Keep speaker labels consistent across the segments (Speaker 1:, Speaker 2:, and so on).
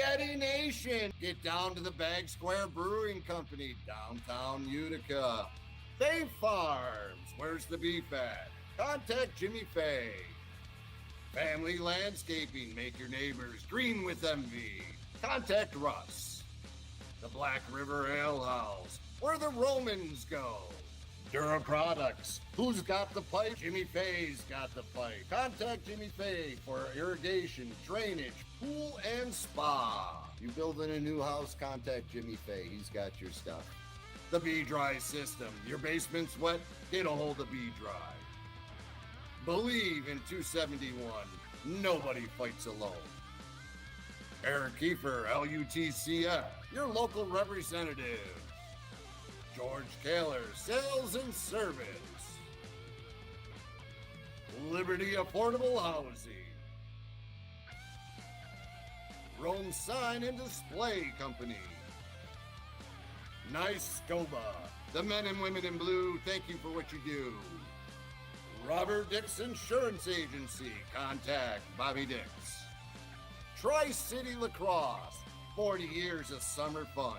Speaker 1: Yeti Nation. Get down to the Bag Square Brewing Company, downtown Utica. Fay Farms, where's the beef at? Contact Jimmy Fay. Family Landscaping, make your neighbors green with envy. Contact Russ. The Black River Ale House, where the Romans go. Dura Products, who's got the pipe? Jimmy Fay's got the pipe. Contact Jimmy Fay for irrigation, drainage, pool, and spa. You building a new house, contact Jimmy Fay. He's got your stuff. The B-Dry System. Your basement's wet? Get a hold of B-Dry. Believe in 271. Nobody fights alone. Eric Kiefer, LUTCF, your local representative. George Kaler, Sales and Service. Liberty Affordable Housing. Rome Sign and Display Company. Nice Scoba. The men and women in blue, thank you for what you do. Robert Dix Insurance Agency. Contact Bobby Dix. Tri-City Lacrosse. 40 years of summer fun.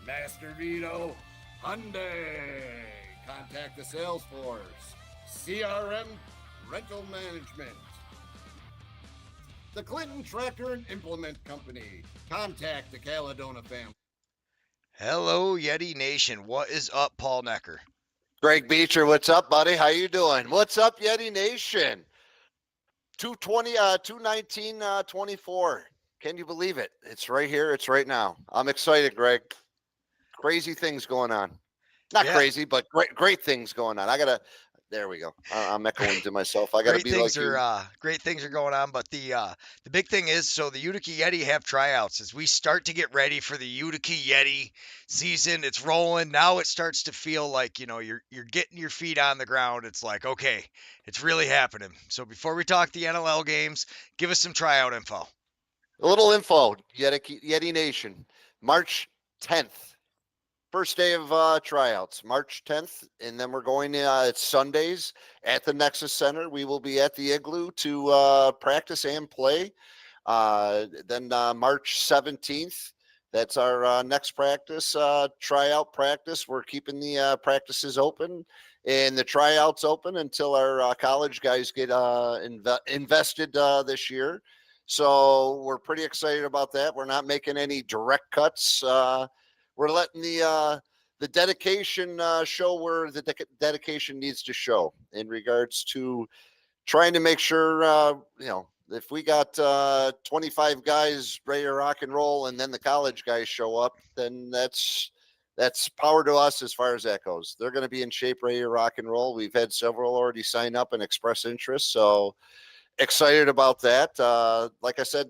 Speaker 1: Master Vito Hyundai. Contact the sales force. CRM Rental Management. The Clinton Tractor and Implement Company. Contact the Caledona family.
Speaker 2: Hello, Yeti Nation. What is up, Paul Noecker?
Speaker 3: Greg Beecher, what's up, buddy? How you doing? What's up, Yeti Nation? 219-24. Can you believe it? It's right here. It's right now. I'm excited, Greg. Crazy things going on. Not crazy, but great things going on. There we go. I'm echoing to myself. I got to be like you.
Speaker 2: Great things are going on, but the big thing is, so the Utica Yeti have tryouts as we start to get ready for the Utica Yeti season. It's rolling now. It starts to feel like you're getting your feet on the ground. It's like, okay, it's really happening. So before we talk the NLL games, give us some tryout info.
Speaker 3: A little info, Yeti Nation. March 10th. First day of tryouts, March 10th, and then we're going it's Sundays at the Nexus Center. We will be at the Igloo to practice and play. Then March 17th, that's our next practice, tryout practice. We're keeping the practices open and the tryouts open until our college guys get invested this year. So we're pretty excited about that. We're not making any direct cuts. We're letting the dedication show where the dedication needs to show in regards to trying to make sure, if we got 25 guys ready to rock and roll and then the college guys show up, then that's power to us as far as that goes. They're going to be in shape, ready to rock and roll. We've had several already sign up and express interest. So excited about that. Like I said,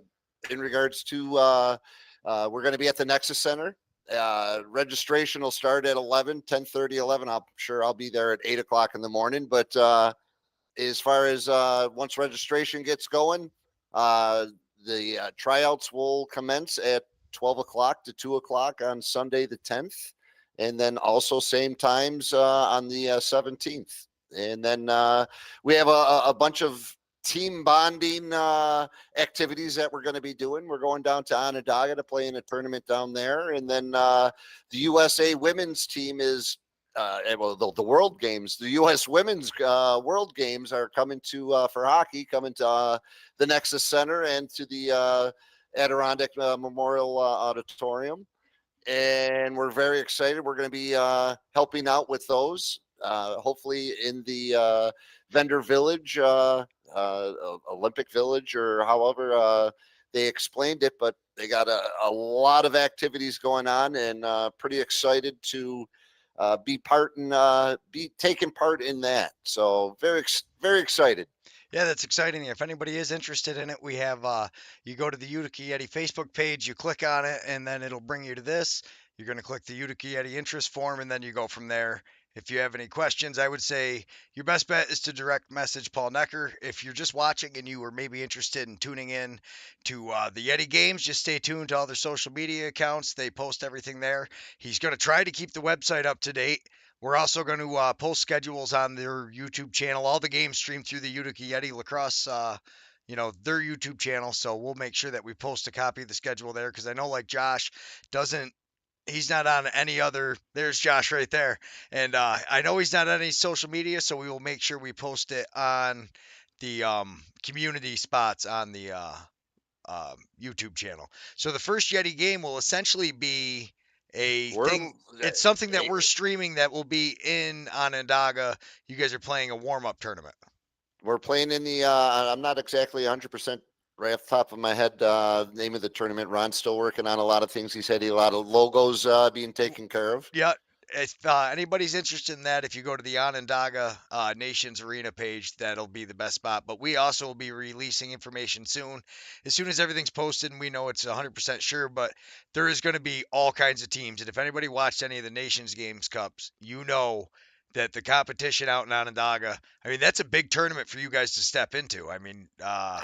Speaker 3: in regards to we're going to be at the Nexus Center. Registration will start at 10:30, 11. I'm sure I'll be there at 8 o'clock in the morning. But as far as once registration gets going, the tryouts will commence at 12 o'clock to 2 o'clock on Sunday the 10th. And then also same times on the 17th. And then we have a bunch of team bonding activities that we're going to be doing. We're going down to Onondaga to play in a tournament down there. And then the USA women's team is, the World Games, the U.S. women's World Games are coming to, for hockey, coming to the Nexus Center and to the Adirondack Memorial Auditorium. And we're very excited. We're going to be helping out with those, hopefully in the vendor village, Olympic Village, or however they explained it, but they got a lot of activities going on, and pretty excited to be taking part in that. So very excited.
Speaker 2: Yeah, that's exciting. If anybody is interested in it, we have, you go to the Utica Yeti Facebook page, you click on it, and then it'll bring you to this. You're going to click the Utica Yeti interest form, and then you go from there. If you have any questions, I would say your best bet is to direct message Paul Noecker. If you're just watching and you were maybe interested in tuning in to the Yeti games, just stay tuned to all their social media accounts. They post everything there. He's going to try to keep the website up to date. We're also going to post schedules on their YouTube channel. All the games stream through the Utica Yeti Lacrosse their YouTube channel. So we'll make sure that we post a copy of the schedule there, because I know like Josh doesn't. He's not on any other. There's Josh right there, and I know he's not on any social media. So we will make sure we post it on the community spots on the YouTube channel. So the first Yeti game will essentially be a
Speaker 3: We're
Speaker 2: thing. It's something that we're streaming that will be in Onondaga. You guys are playing a warm-up tournament.
Speaker 3: we're playing in the. I'm not exactly 100% right off the top of my head. Name of the tournament. Ron's still working on a lot of things. He said a lot of logos being taken care of.
Speaker 2: Yeah. If anybody's interested in that, if you go to the Onondaga Nations Arena page, that'll be the best spot. But we also will be releasing information soon. As soon as everything's posted and we know it's 100% sure, but there is going to be all kinds of teams. And if anybody watched any of the Nations Games Cups, you know that the competition out in Onondaga, I mean, that's a big tournament for you guys to step into. I mean,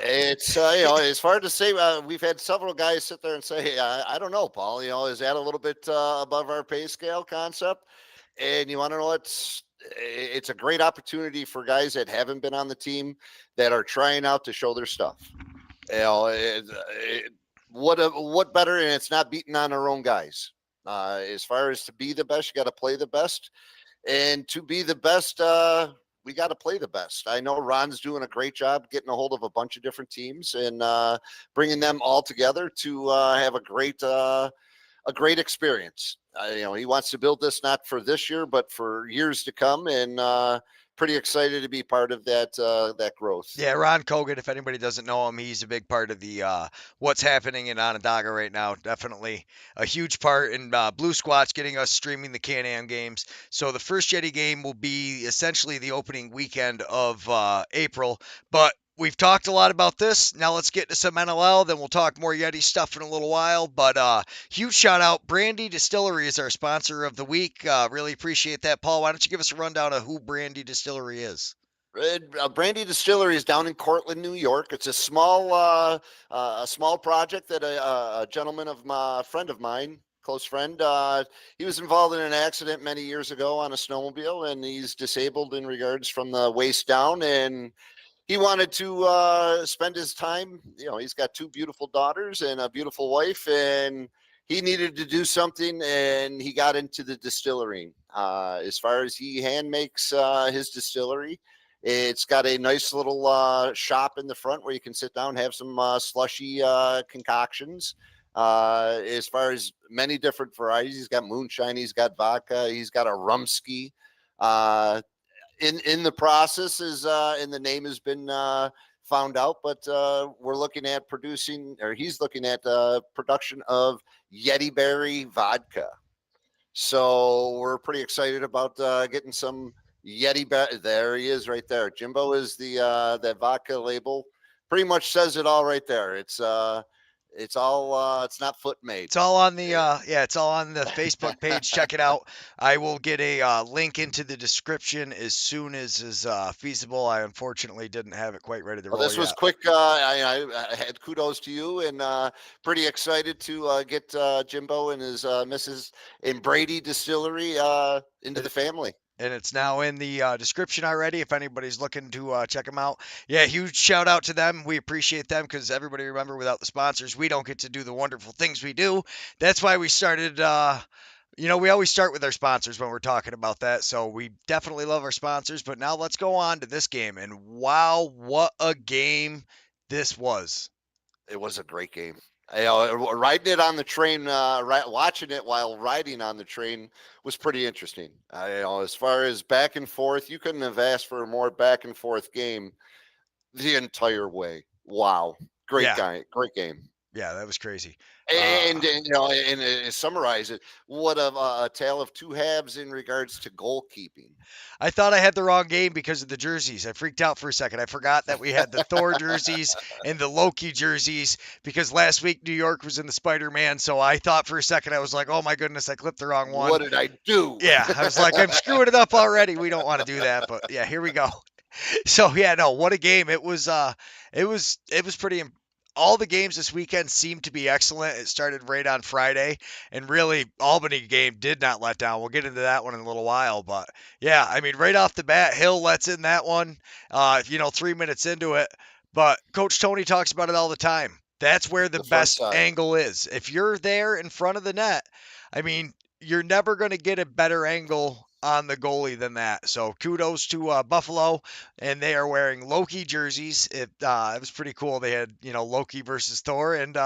Speaker 3: It's it's hard to say. We've had several guys sit there and say, I don't know, Paul. Is that a little bit above our pay scale concept? And you want to know, it's a great opportunity for guys that haven't been on the team that are trying out to show their stuff. What better? And it's not beating on our own guys. As far as to be the best, you got to play the best, and to be the best, we got to play the best. I know Ron's doing a great job getting a hold of a bunch of different teams and bringing them all together to have a great experience. He wants to build this not for this year, but for years to come, and pretty excited to be part of that growth.
Speaker 2: Yeah, Ron Kogan, if anybody doesn't know him, he's a big part of the what's happening in Onondaga right now. Definitely a huge part in Blue Squatch getting us streaming the Can-Am games. So the first Yeti game will be essentially the opening weekend of April, but we've talked a lot about this. Now let's get to some NLL. Then we'll talk more Yeti stuff in a little while. But huge shout out. Brandy Distillery is our sponsor of the week. Really appreciate that. Paul, why don't you give us a rundown of who Brandy Distillery is?
Speaker 3: Brandy Distillery is down in Cortland, New York. It's a small project that a gentleman friend of mine, close friend, he was involved in an accident many years ago on a snowmobile, and he's disabled in regards from the waist down, and he wanted to spend his time. He's got two beautiful daughters and a beautiful wife, and he needed to do something, and he got into the distillery. As far as he hand makes his distillery, it's got a nice little shop in the front where you can sit down and have some slushy concoctions. As far as many different varieties, he's got moonshine, he's got vodka, he's got a rumski. In the process and the name has been found out, but we're looking at he's looking at production of Yeti Berry vodka. So we're pretty excited about getting some Yeti. There he is right there. Jimbo is that vodka label. Pretty much says it all right there. It's all it's not foot made.
Speaker 2: It's all on the it's all on the Facebook page. Check it out. I will get a link into the description as soon as is feasible. I unfortunately didn't have it quite ready to roll.
Speaker 3: This was quick. I had kudos to you, and pretty excited to get Jimbo and his Mrs. and Brady Distillery into the family.
Speaker 2: And it's now in the description already if anybody's looking to check them out. Yeah, huge shout out to them. We appreciate them because everybody remember without the sponsors, we don't get to do the wonderful things we do. That's why we started, we always start with our sponsors when we're talking about that. So we definitely love our sponsors. But now let's go on to this game. And wow, what a game this was.
Speaker 3: It was a great game. Riding it on the train, watching it while riding on the train was pretty interesting. As far as back and forth, you couldn't have asked for a more back and forth game the entire way. Wow, great game.
Speaker 2: Yeah, that was crazy.
Speaker 3: And summarize it, what a tale of two halves in regards to goalkeeping.
Speaker 2: I thought I had the wrong game because of the jerseys. I freaked out for a second. I forgot that we had the Thor jerseys and the Loki jerseys because last week New York was in the Spider-Man. So I thought for a second, I was like, oh my goodness, I clipped the wrong one.
Speaker 3: What did I do?
Speaker 2: Yeah, I was like, I'm screwing it up already. We don't want to do that. But yeah, here we go. So yeah, no, what a game. It was pretty all the games this weekend seemed to be excellent. It started right on Friday, and really Albany game did not let down. We'll get into that one in a little while, but yeah, I mean, right off the bat, Hill lets in that one, 3 minutes into it. But Coach Tony talks about it all the time. That's where the
Speaker 3: The front
Speaker 2: best
Speaker 3: side.
Speaker 2: angle is. If you're there in front of the net, I mean, you're never going to get a better angle on the goalie than that. So kudos to Buffalo, and they are wearing Loki jerseys. It was pretty cool. They had Loki versus Thor, and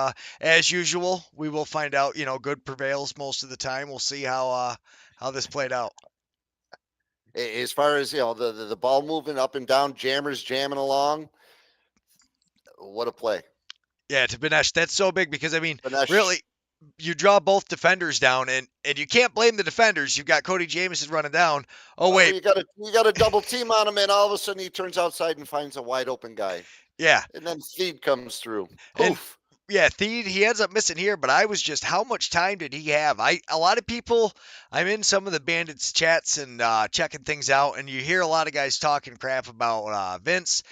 Speaker 2: as usual, we will find out. Good prevails most of the time. We'll see how this played out.
Speaker 3: As far as the ball moving up and down, jammers jamming along. What a play.
Speaker 2: Yeah, to Benesh, that's so big because
Speaker 3: Finesse.
Speaker 2: really, you draw both defenders down, and you can't blame the defenders. You've got Cody Jamieson running down. Oh wait,
Speaker 3: you got a double team on him, and all of a sudden he turns outside and finds a wide open guy.
Speaker 2: yeah,
Speaker 3: And then Seed comes through.
Speaker 2: and
Speaker 3: Poof.
Speaker 2: yeah, Theed, he ends up missing here, but I was just, how much time did he have? A lot of people, I'm in some of the Bandits chats and checking things out, and you hear a lot of guys talking crap about Vince.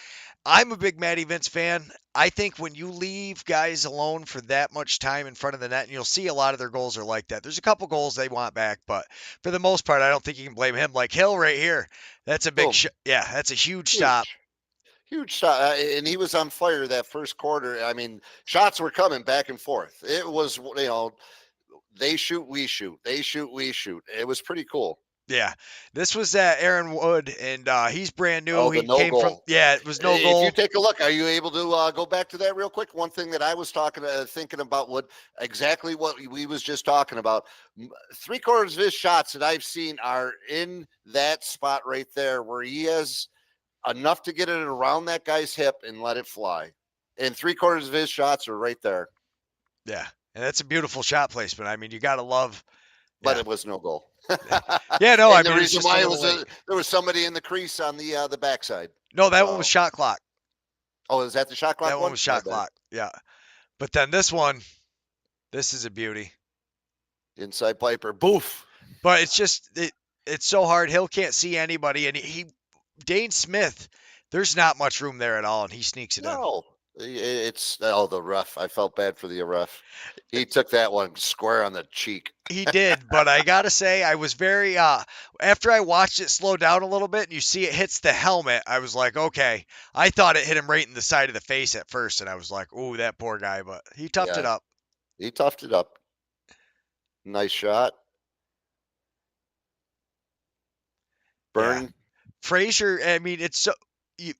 Speaker 2: I'm a big Matty Vince fan. I think when you leave guys alone for that much time in front of the net, and you'll see a lot of their goals are like that. There's a couple goals they want back, but for the most part, I don't think you can blame him. Like Hill right here, that's a big
Speaker 3: Boom.
Speaker 2: yeah, that's a huge stop.
Speaker 3: Huge shot. And he was on fire that first quarter. I mean, shots were coming back and forth. It was, they shoot, we shoot. They shoot, we shoot. It was pretty cool.
Speaker 2: Yeah, this was Aaron Wood, and he's brand new.
Speaker 3: Oh,
Speaker 2: he
Speaker 3: no
Speaker 2: came
Speaker 3: goal.
Speaker 2: from it was no
Speaker 3: If
Speaker 2: goal.
Speaker 3: you take a look, are you able to go back to that real quick? One thing that I was thinking about exactly what we was just talking about. 3/4 of his shots that I've seen are in that spot right there where he has enough to get it around that guy's hip and let it fly. And 3/4 of his shots are right there.
Speaker 2: Yeah, and that's a beautiful shot placement. I mean, you got to love.
Speaker 3: But
Speaker 2: Yeah.
Speaker 3: it was no goal.
Speaker 2: Yeah, no,
Speaker 3: And
Speaker 2: I
Speaker 3: the
Speaker 2: mean, it's
Speaker 3: reason
Speaker 2: just
Speaker 3: why
Speaker 2: a
Speaker 3: it
Speaker 2: little
Speaker 3: was
Speaker 2: late.
Speaker 3: there was somebody in the crease on the backside.
Speaker 2: No, that one was shot clock.
Speaker 3: Oh, is that the shot clock
Speaker 2: That one was shot
Speaker 3: My bad.
Speaker 2: clock. Yeah, but then this one, this is a beauty.
Speaker 3: Inside Piper, boof.
Speaker 2: But it's just it's so hard. Hill can't see anybody, and Dane Smith, there's not much room there at all, and he sneaks it in.
Speaker 3: No, it's the ref. I felt bad for the ref. He took that one square on the cheek.
Speaker 2: He did, but I gotta say, I was very after I watched it slow down a little bit and you see it hits the helmet, I was like, okay. I thought it hit him right in the side of the face at first, and I was like, ooh, that poor guy, but he toughed it up.
Speaker 3: He toughed it up. Nice shot. Burn.
Speaker 2: Yeah. Frazier, I mean, it's so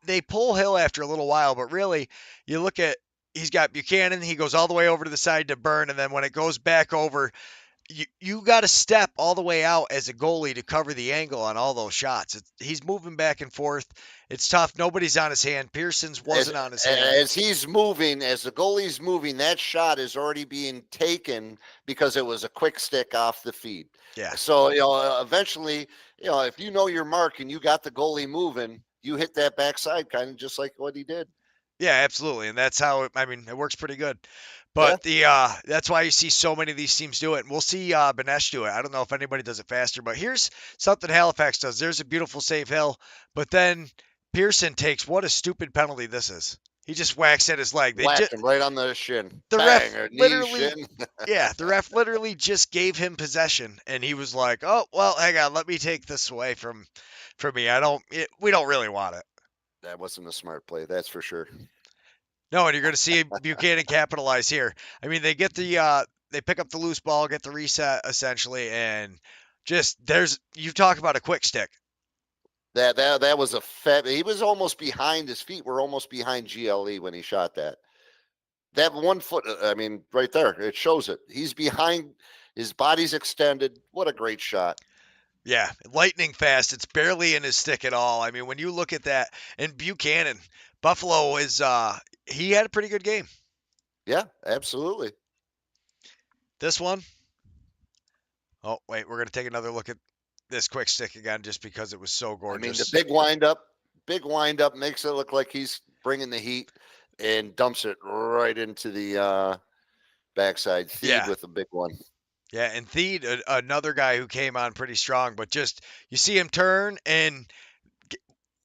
Speaker 2: they pull Hill after a little while, but really, you look at he's got Buchanan, he goes all the way over to the side to Burn, and then when it goes back over, you got to step all the way out as a goalie to cover the angle on all those shots. He's moving back and forth. It's tough. Nobody's on his hand. Pearson's wasn't on his hand.
Speaker 3: As he's moving, as the goalie's moving, that shot is already being taken because it was a quick stick off the feed.
Speaker 2: Yeah.
Speaker 3: So, eventually, if you know your mark and you got the goalie moving, you hit that backside kind of just like what he did.
Speaker 2: Yeah, absolutely. And that's how it works pretty good. But that's why you see so many of these teams do it. And we'll see Benesh do it. I don't know if anybody does it faster, but here's something Halifax does. There's a beautiful save Hill, but then Pearson takes, what a stupid penalty this is. He just whacks at his leg.
Speaker 3: Whacked him right on the shin.
Speaker 2: The
Speaker 3: Bang,
Speaker 2: ref
Speaker 3: knee,
Speaker 2: literally,
Speaker 3: shin.
Speaker 2: the ref literally just gave him possession, and he was like, "Oh, well, hang on, let me take this away from me. We don't really want it."
Speaker 3: That wasn't a smart play, that's for sure.
Speaker 2: No, and you're going to see Buchanan capitalize here. I mean, they get they pick up the loose ball, get the reset essentially, and you talk about a quick stick.
Speaker 3: That was he was almost behind, his feet were almost behind GLE when he shot that. That 1 foot, I mean, right there, it shows it. He's behind, his body's extended. What a great shot.
Speaker 2: Yeah, lightning fast. It's barely in his stick at all. I mean, when you look at that, and Buchanan, Buffalo is he had a pretty good game.
Speaker 3: Yeah, absolutely.
Speaker 2: This one. Oh, wait, we're going to take another look at this quick stick again just because it was so gorgeous.
Speaker 3: I mean, the big wind up makes it look like he's bringing the heat and dumps it right into the backside. Feed with a big one.
Speaker 2: Yeah, and Theed, another guy who came on pretty strong, but just you see him turn, and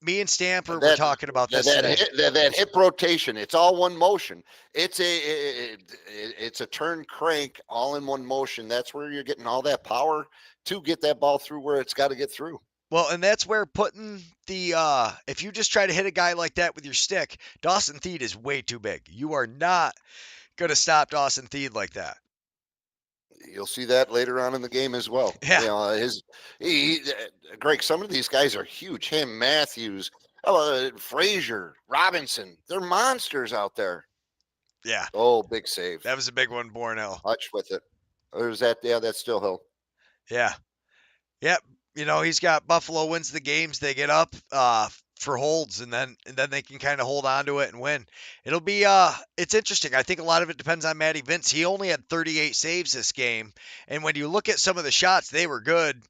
Speaker 2: me and Stamper were talking about this today.
Speaker 3: That hip rotation, it's all one motion. It's a turn crank all in one motion. That's where you're getting all that power to get that ball through where it's got to get through.
Speaker 2: Well, and that's where putting the if you just try to hit a guy like that with your stick, Dawson Theed is way too big. You are not gonna stop Dawson Theed like that.
Speaker 3: You'll see that later on in the game as well.
Speaker 2: Yeah.
Speaker 3: You know, Greg, some of these guys are huge. Him, Matthews, Frazier, Robinson. They're monsters out there.
Speaker 2: Yeah.
Speaker 3: Oh, big save.
Speaker 2: That was a big one, Bornell.
Speaker 3: Touch with it. Or is that, yeah, that's still Hill.
Speaker 2: Yeah. Yep. You know, he's got Buffalo wins the games. They get up for holds, and then they can kind of hold on to it and win. It'll be it's interesting. I think a lot of it depends on Matty Vince. He only had 38 saves this game, and when you look at some of the shots, they were good,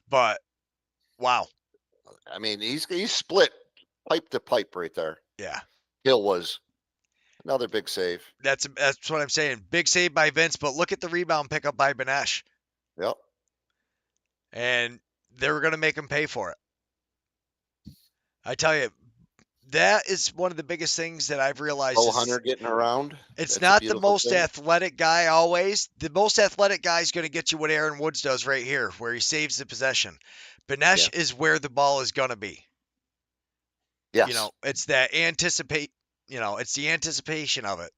Speaker 2: but wow.
Speaker 3: I mean, he's split pipe to pipe right there.
Speaker 2: Yeah.
Speaker 3: Hill was another big save.
Speaker 2: That's what I'm saying. Big save by Vince, but look at the rebound pickup by Benesh.
Speaker 3: Yep.
Speaker 2: And they were going to make him pay for it. I tell you, that is one of the biggest things that I've realized.
Speaker 3: Hunter getting around.
Speaker 2: It's
Speaker 3: That's
Speaker 2: not the most
Speaker 3: thing.
Speaker 2: athletic guy always. The most athletic guy is going to get you what Aaron Woods does right here, where he saves the possession. Benesh is where the ball is going to be.
Speaker 3: Yes.
Speaker 2: You know, it's that it's the anticipation of it.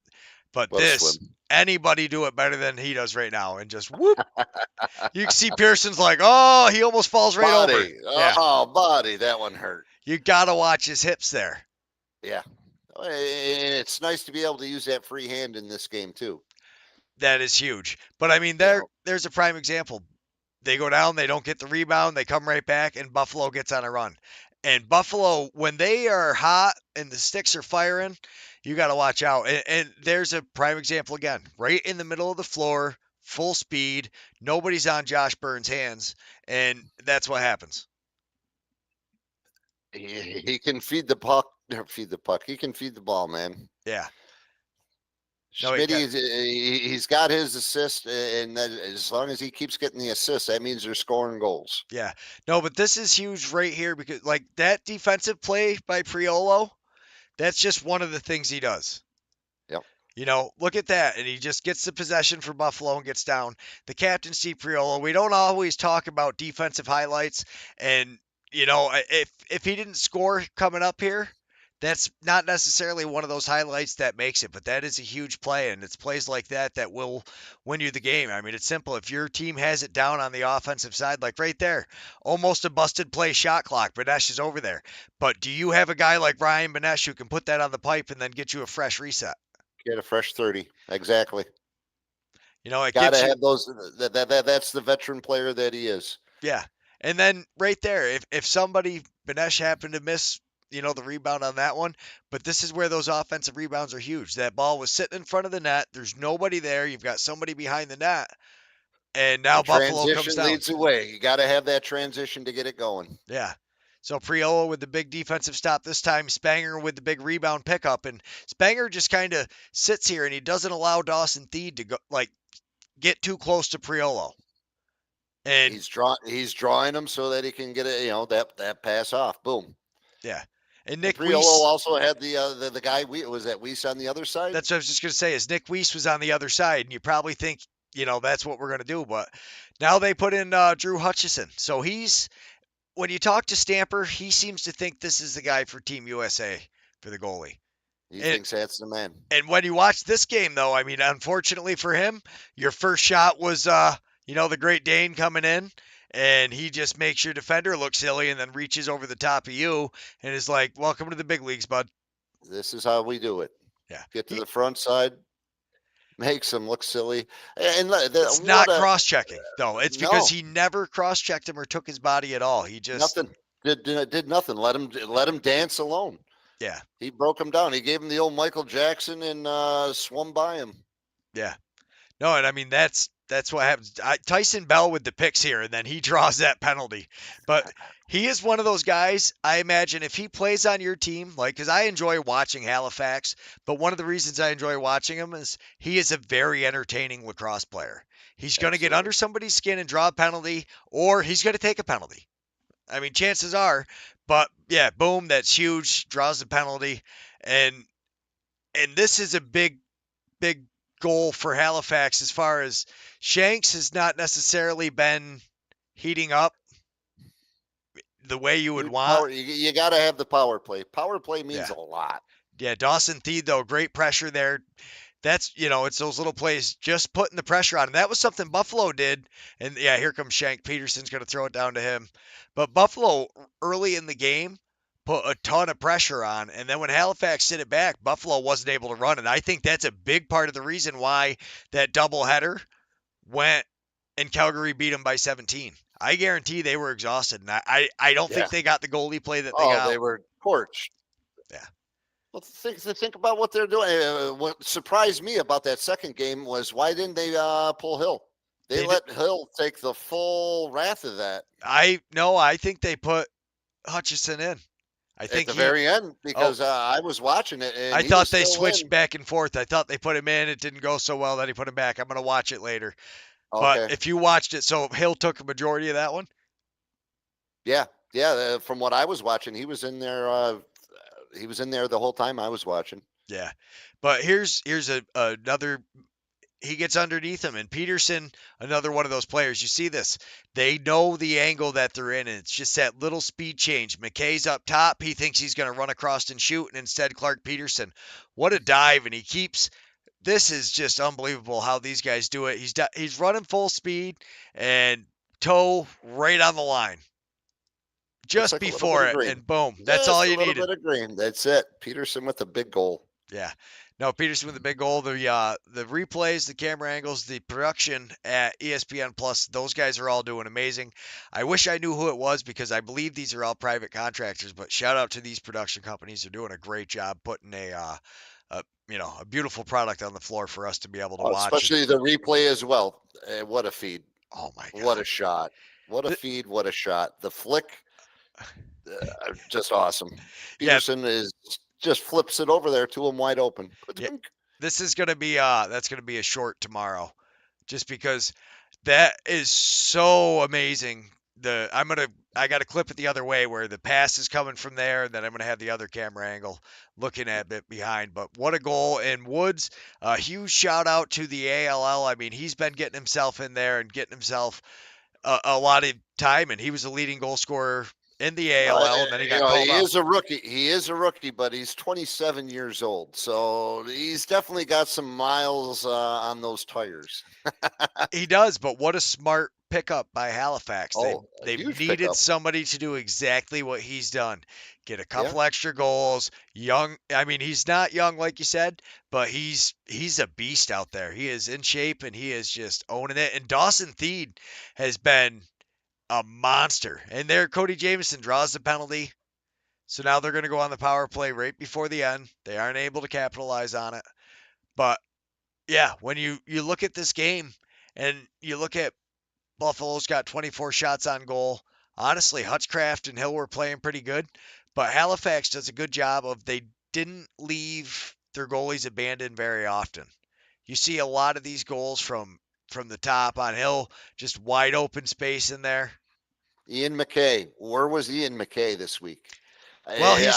Speaker 2: But
Speaker 3: Swim.
Speaker 2: anybody do it better than he does right now. And just whoop. You can see Pearson's like, oh, he almost falls right over.
Speaker 3: Yeah. Oh, buddy, that one hurt.
Speaker 2: You got to watch his hips there.
Speaker 3: Yeah. And it's nice to be able to use that free hand in this game, too.
Speaker 2: That is huge. But, I mean, there's a prime example. They go down, they don't get the rebound, they come right back, and Buffalo gets on a run. And Buffalo, when they are hot and the sticks are firing, you got to watch out. And there's a prime example again. Right in the middle of the floor, full speed, nobody's on Josh Burns' hands, and that's what happens.
Speaker 3: He can feed the puck. He can feed the ball, man.
Speaker 2: Yeah.
Speaker 3: Schmidt, he's got his assist, and as long as he keeps getting the assist, that means they're scoring goals.
Speaker 2: Yeah. No, but this is huge right here because, like, that defensive play by Priolo, that's just one of the things he does.
Speaker 3: Yep.
Speaker 2: You know, look at that. And he just gets the possession for Buffalo and gets down. The captain, Steve Priolo, we don't always talk about defensive highlights. And, you know, if he didn't score coming up here, that's not necessarily one of those highlights that makes it, but that is a huge play, and it's plays like that that will win you the game. I mean, it's simple. If your team has it down on the offensive side, like right there, almost a busted play shot clock, Benesh is over there. But do you have a guy like Ryan Benesh who can put that on the pipe and then get you a fresh reset?
Speaker 3: Get a fresh 30. Exactly.
Speaker 2: You know, it
Speaker 3: got to
Speaker 2: gets
Speaker 3: have those. That's the veteran player that he is.
Speaker 2: Yeah. And then right there, if somebody, Benesh happened to miss, you know, the rebound on that one, but this is where those offensive rebounds are huge. That ball was sitting in front of the net. There's nobody there. You've got somebody behind the net, and now Buffalo comes down.
Speaker 3: Leads the way. You got to have that transition to get it going.
Speaker 2: Yeah. So Priolo with the big defensive stop this time, Spanger with the big rebound pickup, and Spanger just kind of sits here and he doesn't allow Dawson Theed to go get too close to Priolo. And
Speaker 3: he's drawing him so that he can get it, you know, that pass off. Boom.
Speaker 2: Yeah. And Nick
Speaker 3: Priolo
Speaker 2: Weiss
Speaker 3: also had the guy, was that Weiss on the other side?
Speaker 2: That's what I was just going to say, is Nick Weiss was on the other side, and you probably think, you know, that's what we're going to do. But now they put in Drew Hutchison. So when you talk to Stamper, he seems to think this is the guy for Team USA for the goalie.
Speaker 3: He thinks that's the man.
Speaker 2: And when you watch this game, though, I mean, unfortunately for him, your first shot was, the Great Dane coming in. And he just makes your defender look silly and then reaches over the top of you and is like, welcome to the big leagues, bud.
Speaker 3: This is how we do it.
Speaker 2: Yeah.
Speaker 3: Get to the front side, makes him look silly. And
Speaker 2: it's not cross-checking, though. It's because he never cross-checked him or took his body at all. He just...
Speaker 3: Nothing. Did nothing. Let him dance alone.
Speaker 2: Yeah.
Speaker 3: He broke him down. He gave him the old Michael Jackson and swum by him.
Speaker 2: Yeah. No, and I mean, that's what happens. Tyson Bell with the picks here, and then he draws that penalty. But he is one of those guys, I imagine, if he plays on your team, because I enjoy watching Halifax, but one of the reasons I enjoy watching him is he is a very entertaining lacrosse player. He's going to get under somebody's skin and draw a penalty, or he's going to take a penalty. I mean, chances are, but yeah, boom, that's huge, draws the penalty. And this is a big goal for Halifax as far as Shanks has not necessarily been heating up. the way you would
Speaker 3: Need
Speaker 2: want.
Speaker 3: power. You got to have the power play. Power play means
Speaker 2: Yeah.
Speaker 3: a lot.
Speaker 2: Yeah, Dawson Thied, though, great pressure there. That's, it's those little plays, just putting the pressure on. And that was something Buffalo did. And yeah, here comes Shank. Peterson's going to throw it down to him. But Buffalo, early in the game, put a ton of pressure on. And then when Halifax sent it back, Buffalo wasn't able to run. And I think that's a big part of the reason why that doubleheader went and Calgary beat them by 17. I guarantee they were exhausted. And I don't think they got the goalie play that they got.
Speaker 3: They were torched.
Speaker 2: Yeah.
Speaker 3: Well, think about what they're doing. What surprised me about that second game was why didn't they pull Hill? They let Hill take the full wrath of that.
Speaker 2: I think they put Hutchison in. I think
Speaker 3: at the very end because I was watching it. And
Speaker 2: I thought they switched back and forth. I thought they put him in. It didn't go so well. Then he put him back. I'm going to watch it later. Okay. But if you watched it, so Hill took a majority of that one?
Speaker 3: Yeah. From what I was watching, he was in there. He was in there the whole time I was watching.
Speaker 2: Yeah. But here's another. He gets underneath him, and Peterson, another one of those players. You see this. They know the angle that they're in, and it's just that little speed change. McKay's up top. He thinks he's going to run across and shoot, and instead Clark Peterson. What a dive, and he keeps – this is just unbelievable how these guys do it. He's running full speed and toe right on the line. Just like before it, and boom. That's all you needed.
Speaker 3: A little bit of green. That's it. Peterson with a big goal.
Speaker 2: Yeah. No, Peterson with a big goal. The replays, the camera angles, the production at ESPN Plus, those guys are all doing amazing. I wish I knew who it was because I believe these are all private contractors, but shout out to these production companies. They're doing a great job putting a beautiful product on the floor for us to be able to watch.
Speaker 3: Especially the replay as well. What a feed.
Speaker 2: Oh, my God.
Speaker 3: What a shot. What a feed. What a shot. The flick. Just awesome. Peterson just flips it over there to him wide open.
Speaker 2: Yeah. This is gonna be that's gonna be a short tomorrow, just because that is so amazing. I got to clip it the other way where the pass is coming from there, and then I'm gonna have the other camera angle looking at it behind. But what a goal! And Woods, a huge shout out to the ALL. I mean, he's been getting himself in there and getting himself a lot of time, and he was the leading goal scorer in the ALL, and then he got called up.
Speaker 3: He is a rookie. He is a rookie, but he's 27 years old, so he's definitely got some miles on those tires.
Speaker 2: He does, but what a smart pickup by Halifax. They've needed
Speaker 3: pickup.
Speaker 2: Somebody to do exactly what he's done. Get a couple extra goals. Young. I mean, he's not young like you said, but he's a beast out there. He is in shape, and he is just owning it. And Dawson Thied has been a monster. And there, Cody Jamieson draws the penalty. So now they're going to go on the power play right before the end. They aren't able to capitalize on it. But, yeah, when you look at this game and you look at Buffalo's got 24 shots on goal. Honestly, Hutchcraft and Hill were playing pretty good. But Halifax does a good job of they didn't leave their goalies abandoned very often. You see a lot of these goals from the top on Hill, just wide open space in there.
Speaker 3: Ian McKay. Where was Ian McKay this week?
Speaker 2: Well, he's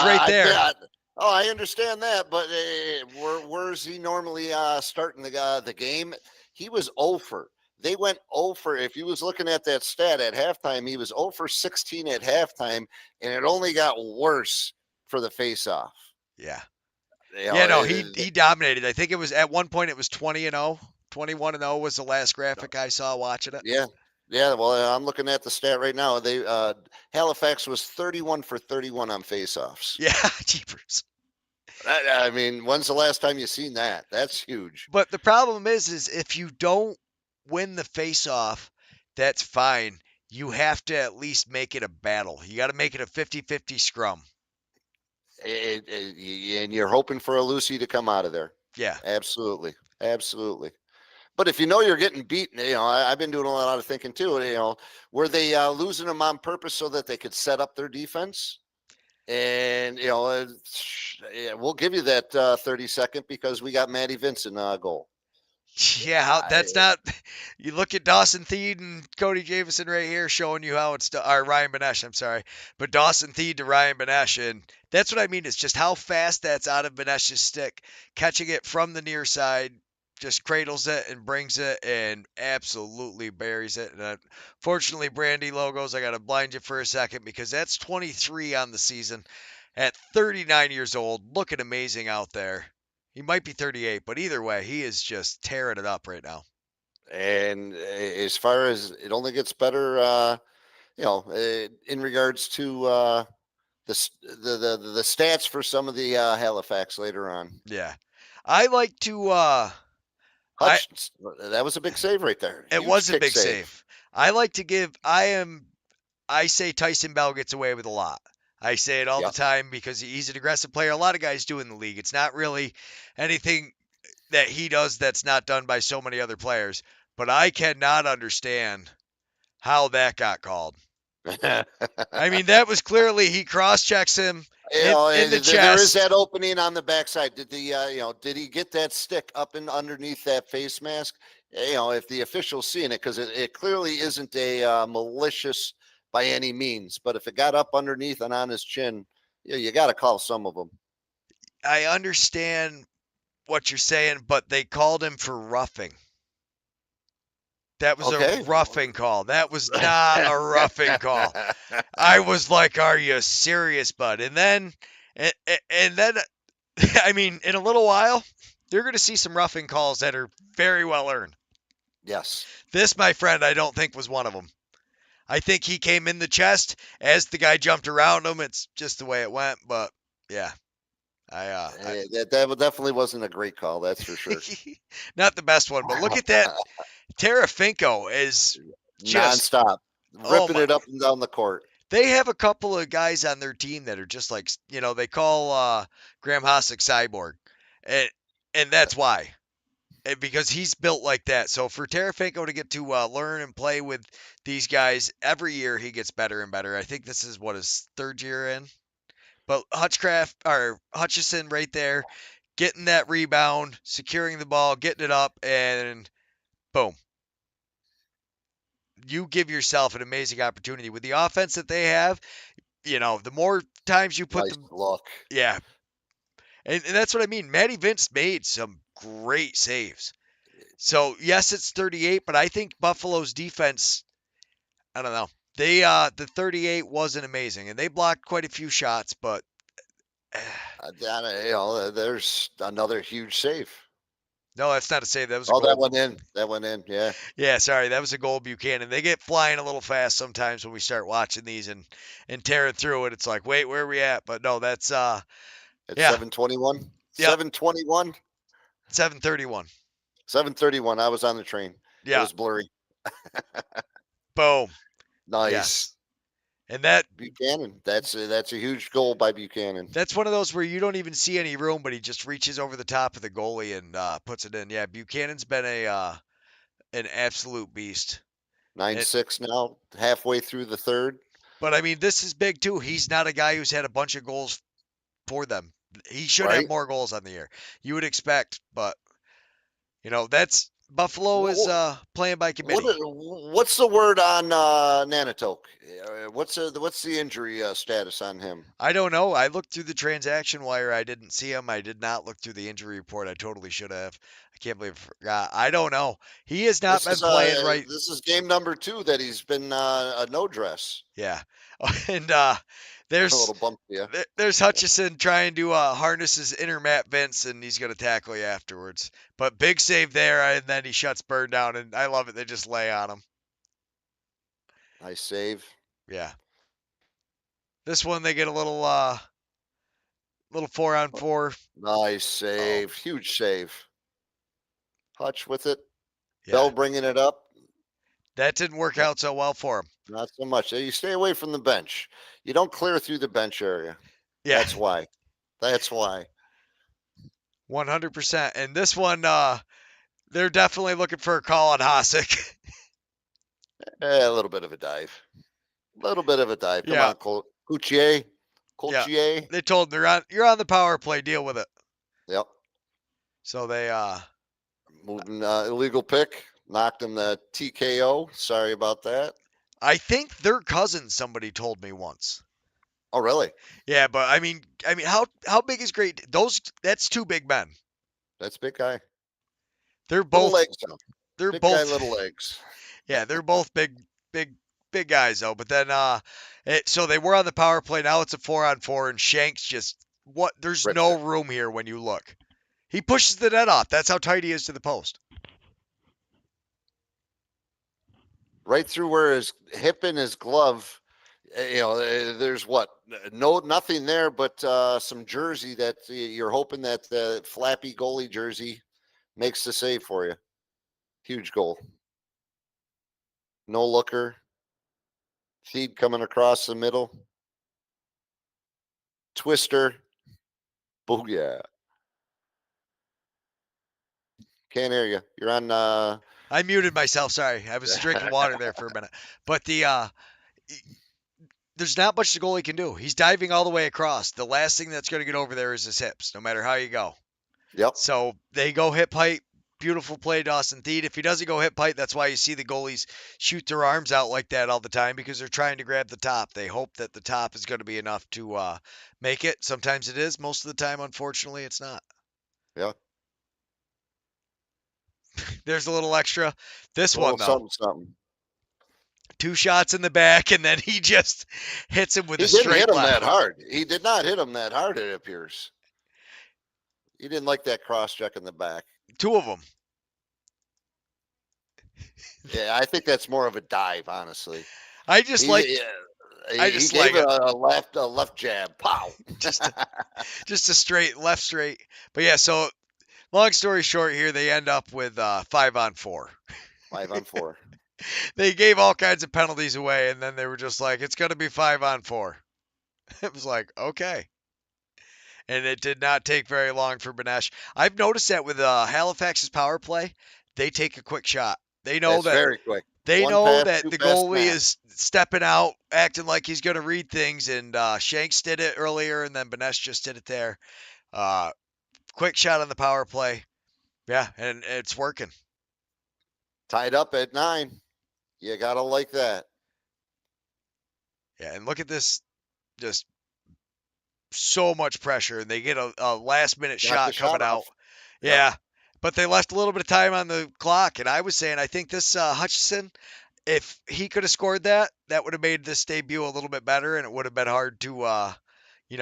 Speaker 2: right there.
Speaker 3: I understand that, but where's he normally starting the game? He was 0 for. They went 0 for. If you was looking at that stat at halftime, he was 0 for 16 at halftime, and it only got worse for the faceoff.
Speaker 2: Yeah. He dominated. I think it was at one point it was 20-0. 21-0 was the last graphic I saw watching it.
Speaker 3: Yeah. Well, I'm looking at the stat right now. They Halifax was 31 for 31 on faceoffs.
Speaker 2: Yeah, jeepers.
Speaker 3: I mean, when's the last time you seen that? That's huge.
Speaker 2: But the problem is if you don't win the faceoff, that's fine. You have to at least make it a battle. You got to make it a 50-50 scrum.
Speaker 3: And you're hoping for a Lucy to come out of there.
Speaker 2: Yeah,
Speaker 3: absolutely. But if you know you're getting beaten, I've been doing a lot of thinking too. Were they losing them on purpose so that they could set up their defense? And we'll give you that 30-second because we got Matty Vincent goal.
Speaker 2: Yeah, that's not. You look at Dawson Thied and Cody Jamieson right here showing you how it's or Ryan Benesh. I'm sorry, but Dawson Thied to Ryan Benesh, and that's what I mean. It's just how fast that's out of Benesh's stick, catching it from the near side, just cradles it and brings it and absolutely buries it. And fortunately, Brandy Logos, I got to blind you for a second because that's 23 on the season at 39 years old, looking amazing out there. He might be 38, but either way, he is just tearing it up right now.
Speaker 3: And as far as it only gets better, in regards to the stats for some of the Halifax later on.
Speaker 2: Yeah. I like to
Speaker 3: Hutch, that was a big save right there.
Speaker 2: it
Speaker 3: Huge
Speaker 2: was a
Speaker 3: kick
Speaker 2: big save. I like to give I say Tyson Bell gets away with a lot. I say it all the time because he's an aggressive player. A lot of guys do in the league. It's not really anything that he does that's not done by so many other players. But I cannot understand how that got called. I mean, that was clearly he cross-checks him in the chest.
Speaker 3: There is that opening on the backside. Did did he get that stick up and underneath that face mask? If the official's seeing it, because it clearly isn't a malicious by any means, but if it got up underneath and on his chin, you got to call some of them.
Speaker 2: I understand what you're saying, but they called him for roughing. That was a roughing call. That was not a roughing call. I was like, "Are you serious, bud?" And then, I mean, in a little while, you're going to see some roughing calls that are very well earned.
Speaker 3: Yes.
Speaker 2: This, my friend, I don't think was one of them. I think he came in the chest as the guy jumped around him. It's just the way it went, but yeah.
Speaker 3: That definitely wasn't a great call, that's for sure.
Speaker 2: Not the best one, but look at that. Tarafinko is just
Speaker 3: nonstop, ripping it up and down the court.
Speaker 2: They have a couple of guys on their team that are just like, they call Graham Hossack Cyborg, and that's why, because he's built like that. So for Tarafinko to get to learn and play with these guys every year, he gets better and better. I think this is his third year in. But Hutchison right there, getting that rebound, securing the ball, getting it up, and boom. You give yourself an amazing opportunity with the offense that they have. The more times you put
Speaker 3: luck.
Speaker 2: Yeah. And that's what I mean. Matty Vince made some great saves. So, yes, it's 38, but I think Buffalo's defense, I don't know. The 38 wasn't amazing, and they blocked quite a few shots, but
Speaker 3: there's another huge save.
Speaker 2: No, that's not a save. That was a goal.
Speaker 3: That went in. That went in. Yeah.
Speaker 2: Yeah, sorry. That was a goal, Buchanan. They get flying a little fast sometimes when we start watching these and tearing through it. It's like, wait, where are we at? But no, that's
Speaker 3: it's 7:21. Yep. 7:21.
Speaker 2: 7:31.
Speaker 3: 7:31. I was on the train.
Speaker 2: Yeah.
Speaker 3: It was blurry.
Speaker 2: Boom.
Speaker 3: Nice.
Speaker 2: Yes. And that
Speaker 3: Buchanan, that's a huge goal by Buchanan.
Speaker 2: That's one of those where you don't even see any room, but he just reaches over the top of the goalie and puts it in. Yeah, Buchanan's been an absolute beast.
Speaker 3: 9-6 now, halfway through the third.
Speaker 2: But I mean, this is big too. He's not a guy who's had a bunch of goals for them. He should have more goals on the year. You would expect, but that's Buffalo is playing by committee.
Speaker 3: What's the word on Nanatoke? What's the injury status on him?
Speaker 2: I don't know. I looked through the transaction wire. I didn't see him. I did not look through the injury report. I totally should have. I can't believe I forgot. I don't know. He has not been playing right.
Speaker 3: This is game number 2 that he's been a no dress.
Speaker 2: Yeah, and there's
Speaker 3: a little bump, yeah.
Speaker 2: There's Hutchison trying to harness his inner Matt Vince, and he's going to tackle you afterwards. But big save there, and then he shuts Bird down, and I love it. They just lay on him.
Speaker 3: Nice save.
Speaker 2: Yeah. This one they get a little 4-on-4.
Speaker 3: Nice save. Huge save. Hutch with it.
Speaker 2: Yeah.
Speaker 3: Bell bringing it up.
Speaker 2: That didn't work out so well for him.
Speaker 3: Not so much. You stay away from the bench. You don't clear through the bench area.
Speaker 2: Yeah.
Speaker 3: That's why. That's why.
Speaker 2: 100%. And this one, they're definitely looking for a call on Hossack.
Speaker 3: A little bit of a dive. Come on, Coutier.
Speaker 2: Yeah. They told him you're on the power play. Deal with it.
Speaker 3: Yep.
Speaker 2: So they
Speaker 3: moving illegal pick. Knocked him the TKO. Sorry about that.
Speaker 2: I think their cousin, somebody told me once.
Speaker 3: Oh, really?
Speaker 2: Yeah, but I mean, how big is Great? That's 2 big men.
Speaker 3: That's a big guy.
Speaker 2: They're
Speaker 3: Little
Speaker 2: both.
Speaker 3: legs on him.
Speaker 2: They're
Speaker 3: Big guy,
Speaker 2: both.
Speaker 3: little legs.
Speaker 2: Yeah, they're both big guys though. But then, so they were on the power play. Now it's a 4-on-4, and Shanks just what? There's
Speaker 3: Rips
Speaker 2: no
Speaker 3: it.
Speaker 2: room here when you look. He pushes the net off. That's how tight he is to the post.
Speaker 3: Right through where his hip and his glove. There's nothing there but some jersey that you're hoping that the flappy goalie jersey makes the save for you. Huge goal. No looker. Feed coming across the middle. Twister. Booyah. Can't hear you. You're on.
Speaker 2: I muted myself. Sorry, I was drinking water there for a minute. But there's not much the goalie can do. He's diving all the way across. The last thing that's going to get over there is his hips, no matter how you go.
Speaker 3: Yep.
Speaker 2: So they go hip height. Beautiful play, Dawson Theed. If he doesn't go hip height, that's why you see the goalies shoot their arms out like that all the time, because they're trying to grab the top. They hope that the top is going to be enough to make it. Sometimes it is. Most of the time, unfortunately, it's not.
Speaker 3: Yeah.
Speaker 2: There's a little extra. This one, though.
Speaker 3: Something.
Speaker 2: 2 shots in the back, and then he just hits him with
Speaker 3: He
Speaker 2: a
Speaker 3: didn't
Speaker 2: straight
Speaker 3: hit him
Speaker 2: left.
Speaker 3: that hard. He did not hit him that hard, it appears. He didn't like that cross check in the back.
Speaker 2: 2 of them.
Speaker 3: Yeah, I think that's more of a dive, honestly.
Speaker 2: I just
Speaker 3: He
Speaker 2: like
Speaker 3: gave it a left jab. Pow.
Speaker 2: just a straight left straight. But yeah, so long story short here, they end up with 5-on-4.
Speaker 3: 5-on-4.
Speaker 2: They gave all kinds of penalties away, and then they were just like, it's going to be 5-on-4. It was like, okay. And it did not take very long for Benesh. I've noticed that with Halifax's power play, they take a quick shot. They know
Speaker 3: That's
Speaker 2: that
Speaker 3: very quick.
Speaker 2: they
Speaker 3: One
Speaker 2: know
Speaker 3: pass,
Speaker 2: that
Speaker 3: 2
Speaker 2: the
Speaker 3: pass
Speaker 2: goalie
Speaker 3: snap.
Speaker 2: is stepping out, acting like he's going to read things, and Shanks did it earlier, and then Benesh just did it there. Quick shot on the power play. Yeah, and it's working.
Speaker 3: Tied up at 9. You got to like that.
Speaker 2: Yeah, and look at this, just so much pressure, and they get a last-minute
Speaker 3: Got
Speaker 2: shot
Speaker 3: the shot
Speaker 2: coming out.
Speaker 3: off.
Speaker 2: Yeah, but they left a little bit of time on the clock, and I was saying I think this Hutchison, if he could have scored that, that would have made this debut a little bit better, and it would have been hard to,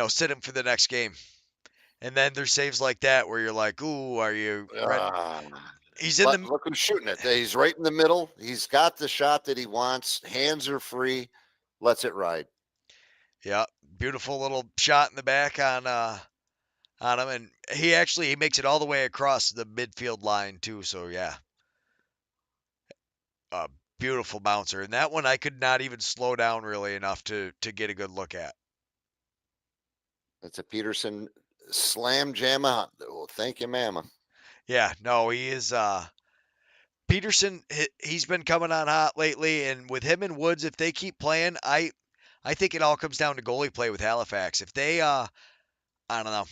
Speaker 2: sit him for the next game. And then there's saves like that where you're like, ooh, are you ready? He's in the
Speaker 3: Look who's shooting it. He's right in the middle. He's got the shot that he wants. Hands are free. Lets it ride.
Speaker 2: yeah, beautiful little shot in the back on him, and he makes it all the way across the midfield line too. So yeah, a beautiful bouncer, and that one I could not even slow down really enough to get a good look at.
Speaker 3: It's a Peterson slam jamma. Oh, thank you, mama.
Speaker 2: Yeah, no, he is. Peterson, he's been coming on hot lately, and with him and Woods, if they keep playing, I think it all comes down to goalie play with Halifax. If they, I don't know,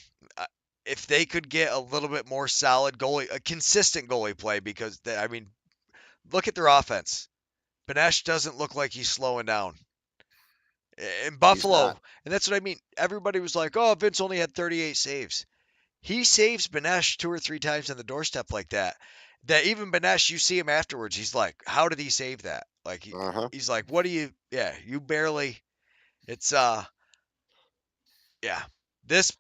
Speaker 2: if they could get a little bit more solid a consistent goalie play, because look at their offense. Benesh doesn't look like he's slowing down. In Buffalo, and that's what I mean. Everybody was like, "Oh, Vince only had 38 saves." He saves Benesh 2 or 3 times on the doorstep like that. That even Benesh, you see him afterwards, he's like, "How did he save that?" Like he's like, "What do you? Yeah, you barely." It's yeah. This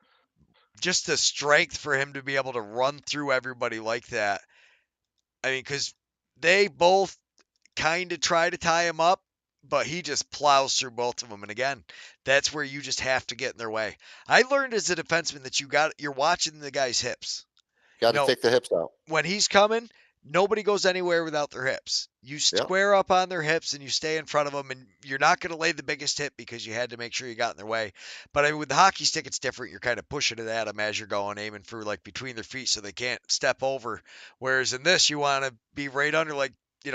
Speaker 2: just the strength for him to be able to run through everybody like that. I mean, because they both kind of try to tie him up, but he just plows through both of them. And again, that's where you just have to get in their way. I learned as a defenseman that you're watching the guy's hips.
Speaker 3: Got to take the hips out.
Speaker 2: When he's coming, nobody goes anywhere without their hips. You square up on their hips and you stay in front of them, and you're not going to lay the biggest hit because you had to make sure you got in their way. But I mean, with the hockey stick, it's different. You're kind of pushing it at them as you're going, aiming for like between their feet so they can't step over. Whereas in this, you want to be right under, like,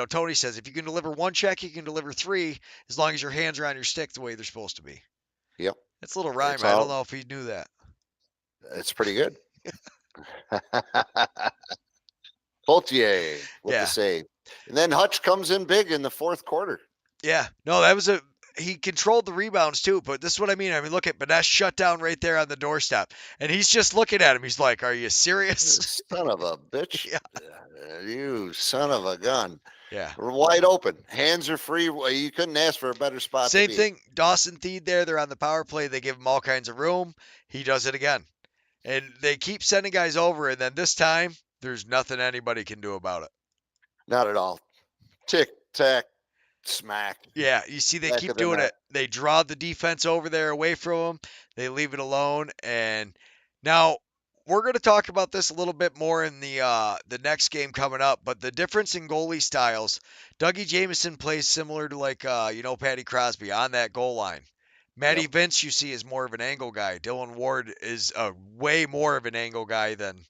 Speaker 2: Tony says, if you can deliver 1 check, you can deliver 3 as long as your hands are on your stick the way they're supposed to be.
Speaker 3: Yep.
Speaker 2: It's a little rhyme. I don't know if he knew that.
Speaker 3: It's pretty good. Potier with the save. And then Hutch comes in big in the 4th quarter.
Speaker 2: Yeah. No, that was he controlled the rebounds too, but this is what I mean. I mean, look at Banesh shut down right there on the doorstep, and he's just looking at him. He's like, "Are you serious?"
Speaker 3: Son of a bitch.
Speaker 2: Yeah.
Speaker 3: You son of a gun.
Speaker 2: Yeah.
Speaker 3: We're wide open. Hands are free. Well, you couldn't ask for a better spot to
Speaker 2: Same
Speaker 3: be.
Speaker 2: thing. Dawson Theed there. They're on the power play. They give him all kinds of room. He does it again, and they keep sending guys over. And then this time, there's nothing anybody can do about it.
Speaker 3: Not at all. Tick, tack, smack.
Speaker 2: Yeah, you see, they
Speaker 3: Back
Speaker 2: keep
Speaker 3: of the
Speaker 2: doing
Speaker 3: net.
Speaker 2: it. They draw the defense over there away from them. They leave it alone. And now we're going to talk about this a little bit more in the next game coming up. But the difference in goalie styles, Dougie Jamieson plays similar to like Patty Crosby on that goal line. Matty
Speaker 3: Yep.
Speaker 2: Vince, you see, is more of an angle guy. Dylan Ward is a way more of an angle guy than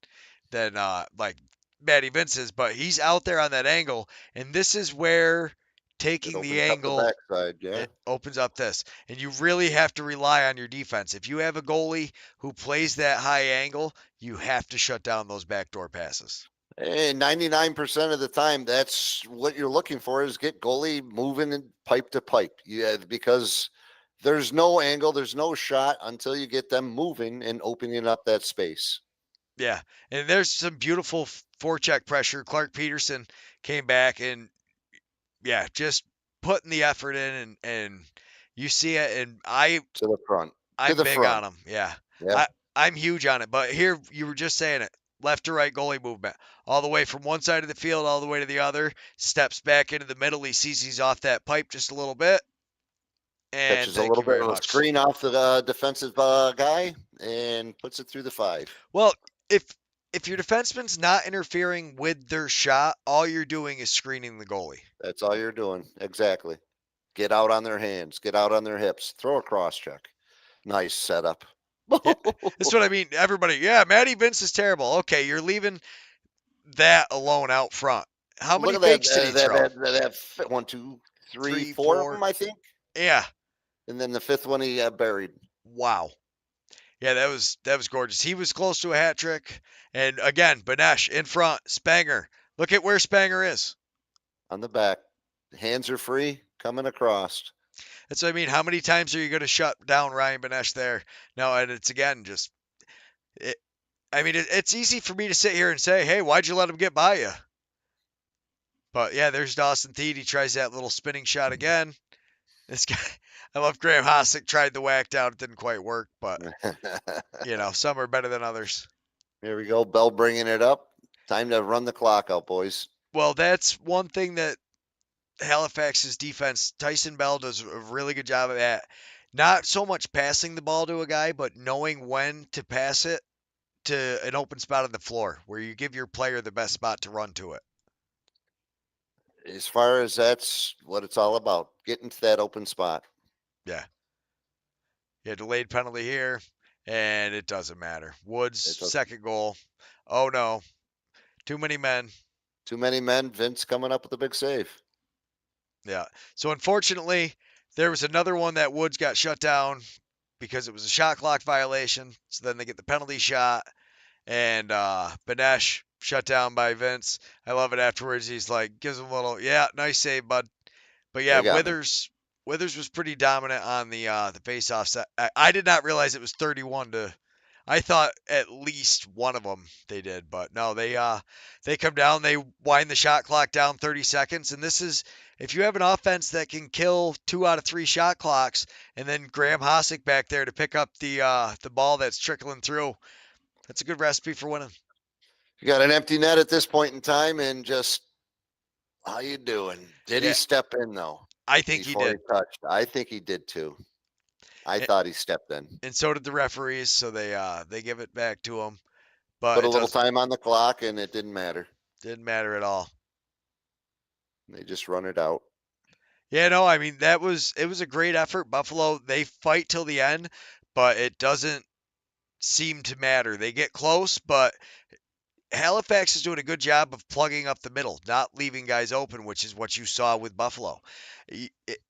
Speaker 2: like Matty Vince is, but he's out there on that angle, and this is where taking
Speaker 3: It
Speaker 2: the
Speaker 3: opens up the
Speaker 2: angle
Speaker 3: backside, yeah.
Speaker 2: it opens up this. And you really have to rely on your defense. If you have a goalie who plays that high angle, you have to shut down those backdoor passes.
Speaker 3: And 99% of the time, that's what you're looking for is get goalie moving and pipe to pipe. Yeah, because there's no angle, there's no shot until you get them moving and opening up that space.
Speaker 2: Yeah. And there's some beautiful forecheck pressure. Clark Peterson came back and yeah, just putting the effort in and you see it and
Speaker 3: To the front.
Speaker 2: I'm
Speaker 3: the
Speaker 2: big
Speaker 3: front.
Speaker 2: on him. Yeah.
Speaker 3: Yeah.
Speaker 2: I'm huge on it. But here you were just saying it. Left to right goalie movement. All the way from one side of the field all the way to the other. Steps back into the middle. He sees he's off that pipe just a little bit. And
Speaker 3: Catches a
Speaker 2: thank
Speaker 3: little
Speaker 2: you very
Speaker 3: bit of a
Speaker 2: much.
Speaker 3: screen off the defensive guy and puts it through the 5.
Speaker 2: Well, if your defenseman's not interfering with their shot, all you're doing is screening the goalie.
Speaker 3: That's all you're doing. Exactly. Get out on their hands. Get out on their hips. Throw a cross check. Nice setup.
Speaker 2: Yeah, that's what I mean. Everybody, yeah, Matty Vince is terrible. Okay, you're leaving that alone out front. How many
Speaker 3: Look at
Speaker 2: fakes did he throw?
Speaker 3: that 1, 2, 3,
Speaker 2: Three,
Speaker 3: 4 of
Speaker 2: four.
Speaker 3: them, I think.
Speaker 2: Yeah.
Speaker 3: And then the 5th one he buried.
Speaker 2: Wow. Yeah, that was gorgeous. He was close to a hat trick. And again, Banesh in front, Spanger. Look at where Spanger is.
Speaker 3: On the back. Hands are free. Coming across.
Speaker 2: That's what I mean. How many times are you going to shut down Ryan Banesh there? No, and it's again just. It's easy for me to sit here and say, "Hey, why'd you let him get by you?" But yeah, there's Dawson Theed. He tries that little spinning shot again. This guy, I love Graham Hossack. Tried the whack down. It didn't quite work, but some are better than others.
Speaker 3: Here we go. Bell bringing it up. Time to run the clock out, boys.
Speaker 2: Well, that's one thing that Halifax's defense, Tyson Bell, does a really good job of that. Not so much passing the ball to a guy, but knowing when to pass it to an open spot on the floor where you give your player the best spot to run to it.
Speaker 3: As far as that's what it's all about, getting to that open spot.
Speaker 2: Yeah. Yeah, delayed penalty here, and it doesn't matter. Woods, second goal. Oh, no. Too many men.
Speaker 3: Too many men. Vince coming up with a big save.
Speaker 2: Yeah. So, unfortunately, there was another one that Woods got shut down because it was a shot clock violation. So then they get the penalty shot, and Banesh shut down by Vince. I love it afterwards. He's like, gives him a little, yeah, nice save, bud. But yeah, Withers was pretty dominant on the face-off set. I did not realize it was 31 to. I thought at least one of them they did, but no, they come down, they wind the shot clock down 30 seconds, and this is if you have an offense that can kill 2 out of 3 shot clocks, and then Graham Hossack back there to pick up the ball that's trickling through, that's a good recipe for winning.
Speaker 3: You got an empty net at this point in time, and just how you doing? Did he step in though?
Speaker 2: I think he did.
Speaker 3: I think he did too. I thought he stepped in.
Speaker 2: And so did the referees, so they give it back to him.
Speaker 3: But put a little time on the clock, and it didn't matter.
Speaker 2: Didn't matter at all.
Speaker 3: They just run it out.
Speaker 2: Yeah, no, I mean it was a great effort. Buffalo, they fight till the end, but it doesn't seem to matter. They get close, but Halifax is doing a good job of plugging up the middle, not leaving guys open, which is what you saw with Buffalo. I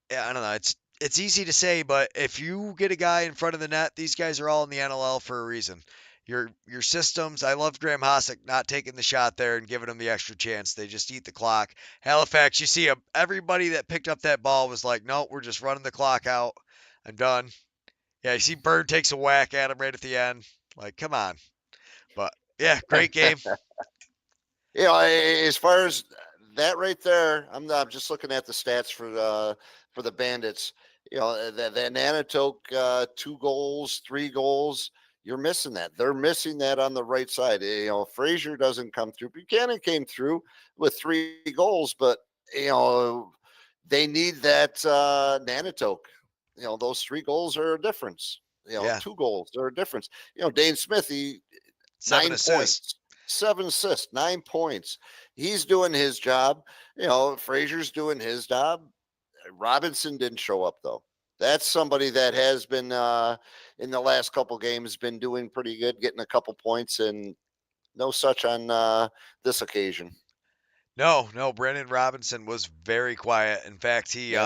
Speaker 2: don't know. It's easy to say, but if you get a guy in front of the net, these guys are all in the NLL for a reason. your systems. I love Graham Hossack not taking the shot there and giving him the extra chance. They just eat the clock. Halifax, you see everybody that picked up that ball was like, no, we're just running the clock out. I'm done. Yeah, you see Bird takes a whack at him right at the end. Like, come on. But yeah, great game.
Speaker 3: As far as that right there, I'm just looking at the stats for the Bandits. That Nanticoke 2 goals, 3 goals. You're missing that. They're missing that on the right side. Frazier doesn't come through. Buchanan came through with 3 goals, but they need that Nanticoke. Those 3 goals are a difference.
Speaker 2: Yeah.
Speaker 3: 2 goals are a difference. Dane Smith,
Speaker 2: 7
Speaker 3: 9
Speaker 2: assists.
Speaker 3: points. 7 assists, 9 points. He's doing his job. Frazier's doing his job. Robinson didn't show up though. That's somebody that has been in the last couple games been doing pretty good, getting a couple points, and no such on this occasion.
Speaker 2: No, Brandon Robinson was very quiet. In fact, he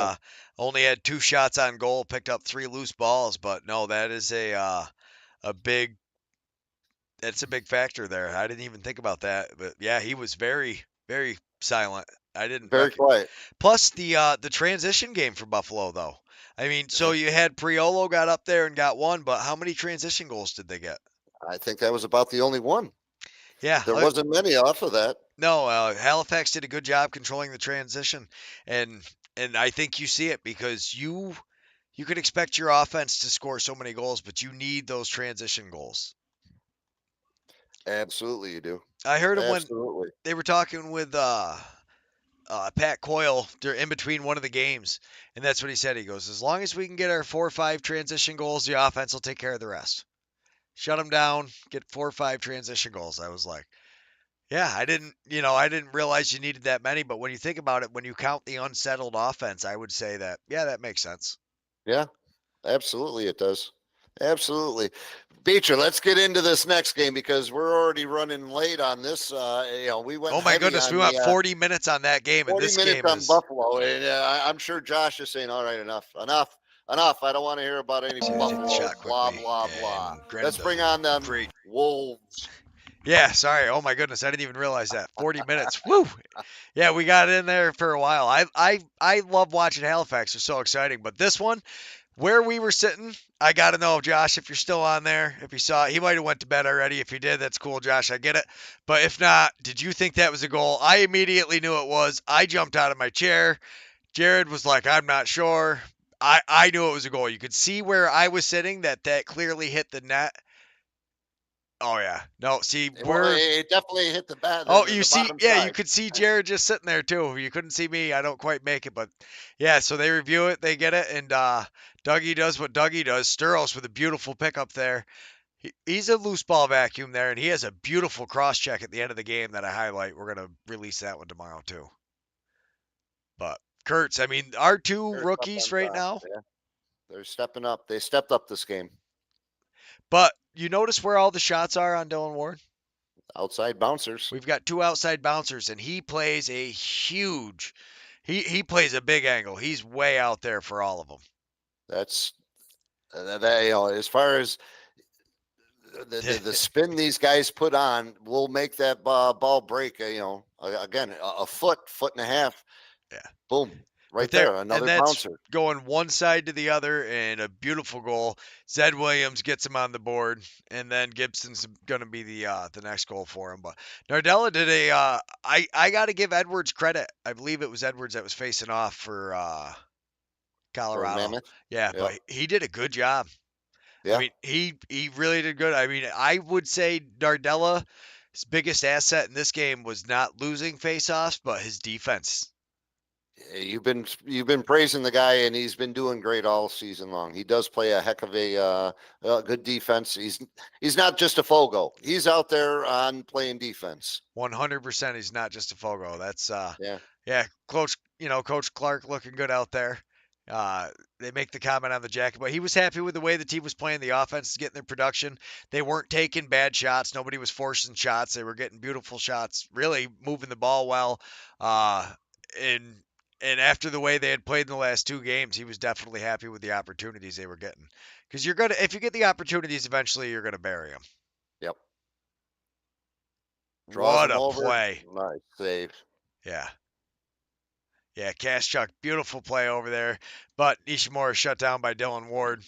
Speaker 2: only had 2 shots on goal, picked up 3 loose balls. But no, that is a big. That's a big factor there. I didn't even think about that, but yeah, he was very, very silent. I didn't.
Speaker 3: Very quiet.
Speaker 2: Plus the transition game for Buffalo, though. I mean, so you had Priolo got up there and got 1, but how many transition goals did they get?
Speaker 3: I think that was about the only one.
Speaker 2: Yeah,
Speaker 3: there wasn't many off of that.
Speaker 2: No, Halifax did a good job controlling the transition, and I think you see it because you could expect your offense to score so many goals, but you need those transition goals.
Speaker 3: Absolutely, you do.
Speaker 2: I heard him when they were talking with Pat Coyle in between one of the games, and that's what he said. He goes, as long as we can get our 4 or 5 transition goals, the offense will take care of the rest. Shut them down, get 4 or 5 transition goals. I was like, yeah, I didn't realize you needed that many, but when you think about it, when you count the unsettled offense, I would say that, yeah, that makes sense.
Speaker 3: Yeah, absolutely it does. Absolutely. Beecher, let's get into this next game because we're already running late on this. We went.
Speaker 2: Oh my goodness, we went 40 minutes on that game, and this game
Speaker 3: is Buffalo, and I'm sure Josh is saying, "All right, enough. I don't want to hear about any Buffalo. Blah blah blah. Let's bring on them Wolves."
Speaker 2: Yeah, sorry. Oh my goodness, I didn't even realize that. 40 minutes. Woo! Yeah, we got in there for a while. I love watching Halifax. They're so exciting, but this one. Where we were sitting, I got to know, Josh, if you're still on there, if you saw it. He might have went to bed already. If you did, that's cool, Josh. I get it. But if not, did you think that was a goal? I immediately knew it was. I jumped out of my chair. Jared was like, I'm not sure. I knew it was a goal. You could see where I was sitting that clearly hit the net. Oh, yeah. No, see,
Speaker 3: it definitely hit the bat.
Speaker 2: You see, yeah, side. You could see Jared just sitting there, too. You couldn't see me. I don't quite make it, but yeah, so they review it, they get it, and Dougie does what Dougie does. Sturos with a beautiful pickup there. He's a loose ball vacuum there, and he has a beautiful cross check at the end of the game that I highlight. We're going to release that one tomorrow, too. But Kurtz, I mean, our 2 rookies right now.
Speaker 3: Yeah. They're stepping up. They stepped up this game.
Speaker 2: But you notice where all the shots are on Dylan Ward?
Speaker 3: Outside bouncers.
Speaker 2: We've got 2 outside bouncers, and he plays a huge he plays a big angle. He's way out there for all of them.
Speaker 3: That's as far as the spin these guys put on will make that ball break. Again, a foot and a half.
Speaker 2: Yeah.
Speaker 3: Boom. Right there, another bouncer.
Speaker 2: Going one side to the other, and a beautiful goal. Zed Williams gets him on the board, and then Gibson's going to be the next goal for him. But Nardella did I got to give Edwards credit. I believe it was Edwards that was facing off for Colorado. Yeah, but he did a good job. Yeah. I mean, he really did good. I mean, I would say Nardella's biggest asset in this game was not losing faceoffs, but his defense.
Speaker 3: You've been praising the guy, and he's been doing great all season long. He does play a heck of a good defense. He's not just a Fogo. He's out there on playing defense.
Speaker 2: 100%. He's not just a Fogo. That's yeah. Coach Clark looking good out there. They make the comment on the jacket, but he was happy with the way the team was playing. The offense is getting their production. They weren't taking bad shots. Nobody was forcing shots. They were getting beautiful shots. Really moving the ball well. And after the way they had played in the last 2 games, he was definitely happy with the opportunities they were getting. Because if you get the opportunities, eventually you're gonna bury them.
Speaker 3: Yep. Draws
Speaker 2: What
Speaker 3: him
Speaker 2: a
Speaker 3: over.
Speaker 2: play.
Speaker 3: Nice save.
Speaker 2: Yeah. Yeah, Kaschuk, beautiful play over there. But Nishimura shut down by Dylan Ward.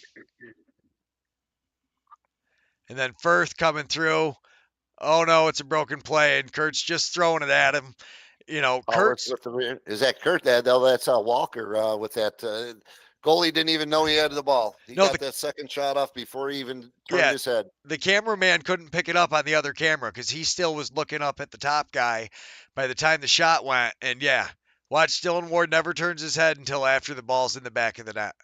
Speaker 2: And then Firth coming through. Oh no, it's a broken play, and Kurt's just throwing it at him. You know, Kurt's.
Speaker 3: Is that Kurt? That's Walker with that. Goalie didn't even know he had the ball. He got that second shot off before he even turned his head.
Speaker 2: The cameraman couldn't pick it up on the other camera because he still was looking up at the top guy by the time the shot went. And yeah, watch Dylan Ward never turns his head until after the ball's in the back of the net.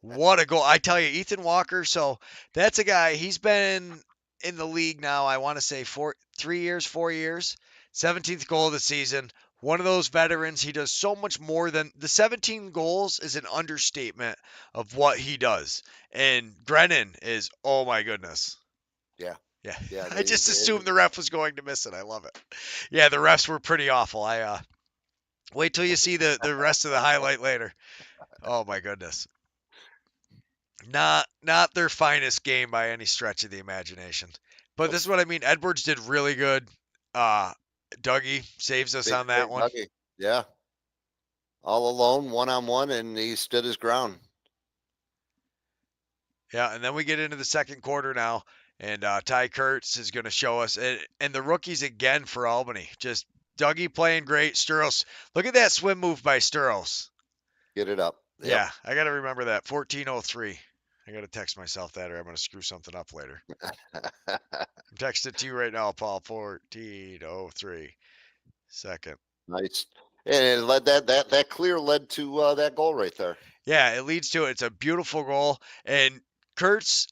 Speaker 2: What a goal. I tell you, Ethan Walker, so that's a guy, he's been in the league now, I want to say 4 years, 17th goal of the season. One of those veterans, he does so much more than the 17 goals is an understatement of what he does. And Grennan is, oh my goodness.
Speaker 3: Yeah.
Speaker 2: Yeah. I just assumed the ref was going to miss it. I love it. Yeah, the refs were pretty awful. Wait till you see the rest of the highlight later. Oh my goodness. Not their finest game by any stretch of the imagination. But this is what I mean. Edwards did really good. Dougie saves us on that one.
Speaker 3: Dougie. Yeah. All alone, 1-on-1, and he stood his ground.
Speaker 2: Yeah, and then we get into the second quarter now, and Ty Kurtz is going to show us. And the rookies again for Albany. Just Dougie playing great. Sturos. Look at that swim move by Sturos.
Speaker 3: Get it up.
Speaker 2: Yep. Yeah, I got to remember that. 14:03. I got to text myself that or I'm going to screw something up later. I'm texting to you right now, Paul. 14:03. Second.
Speaker 3: Nice. And it led that clear led to that goal right there.
Speaker 2: Yeah, it leads to it. It's a beautiful goal. And Kurtz,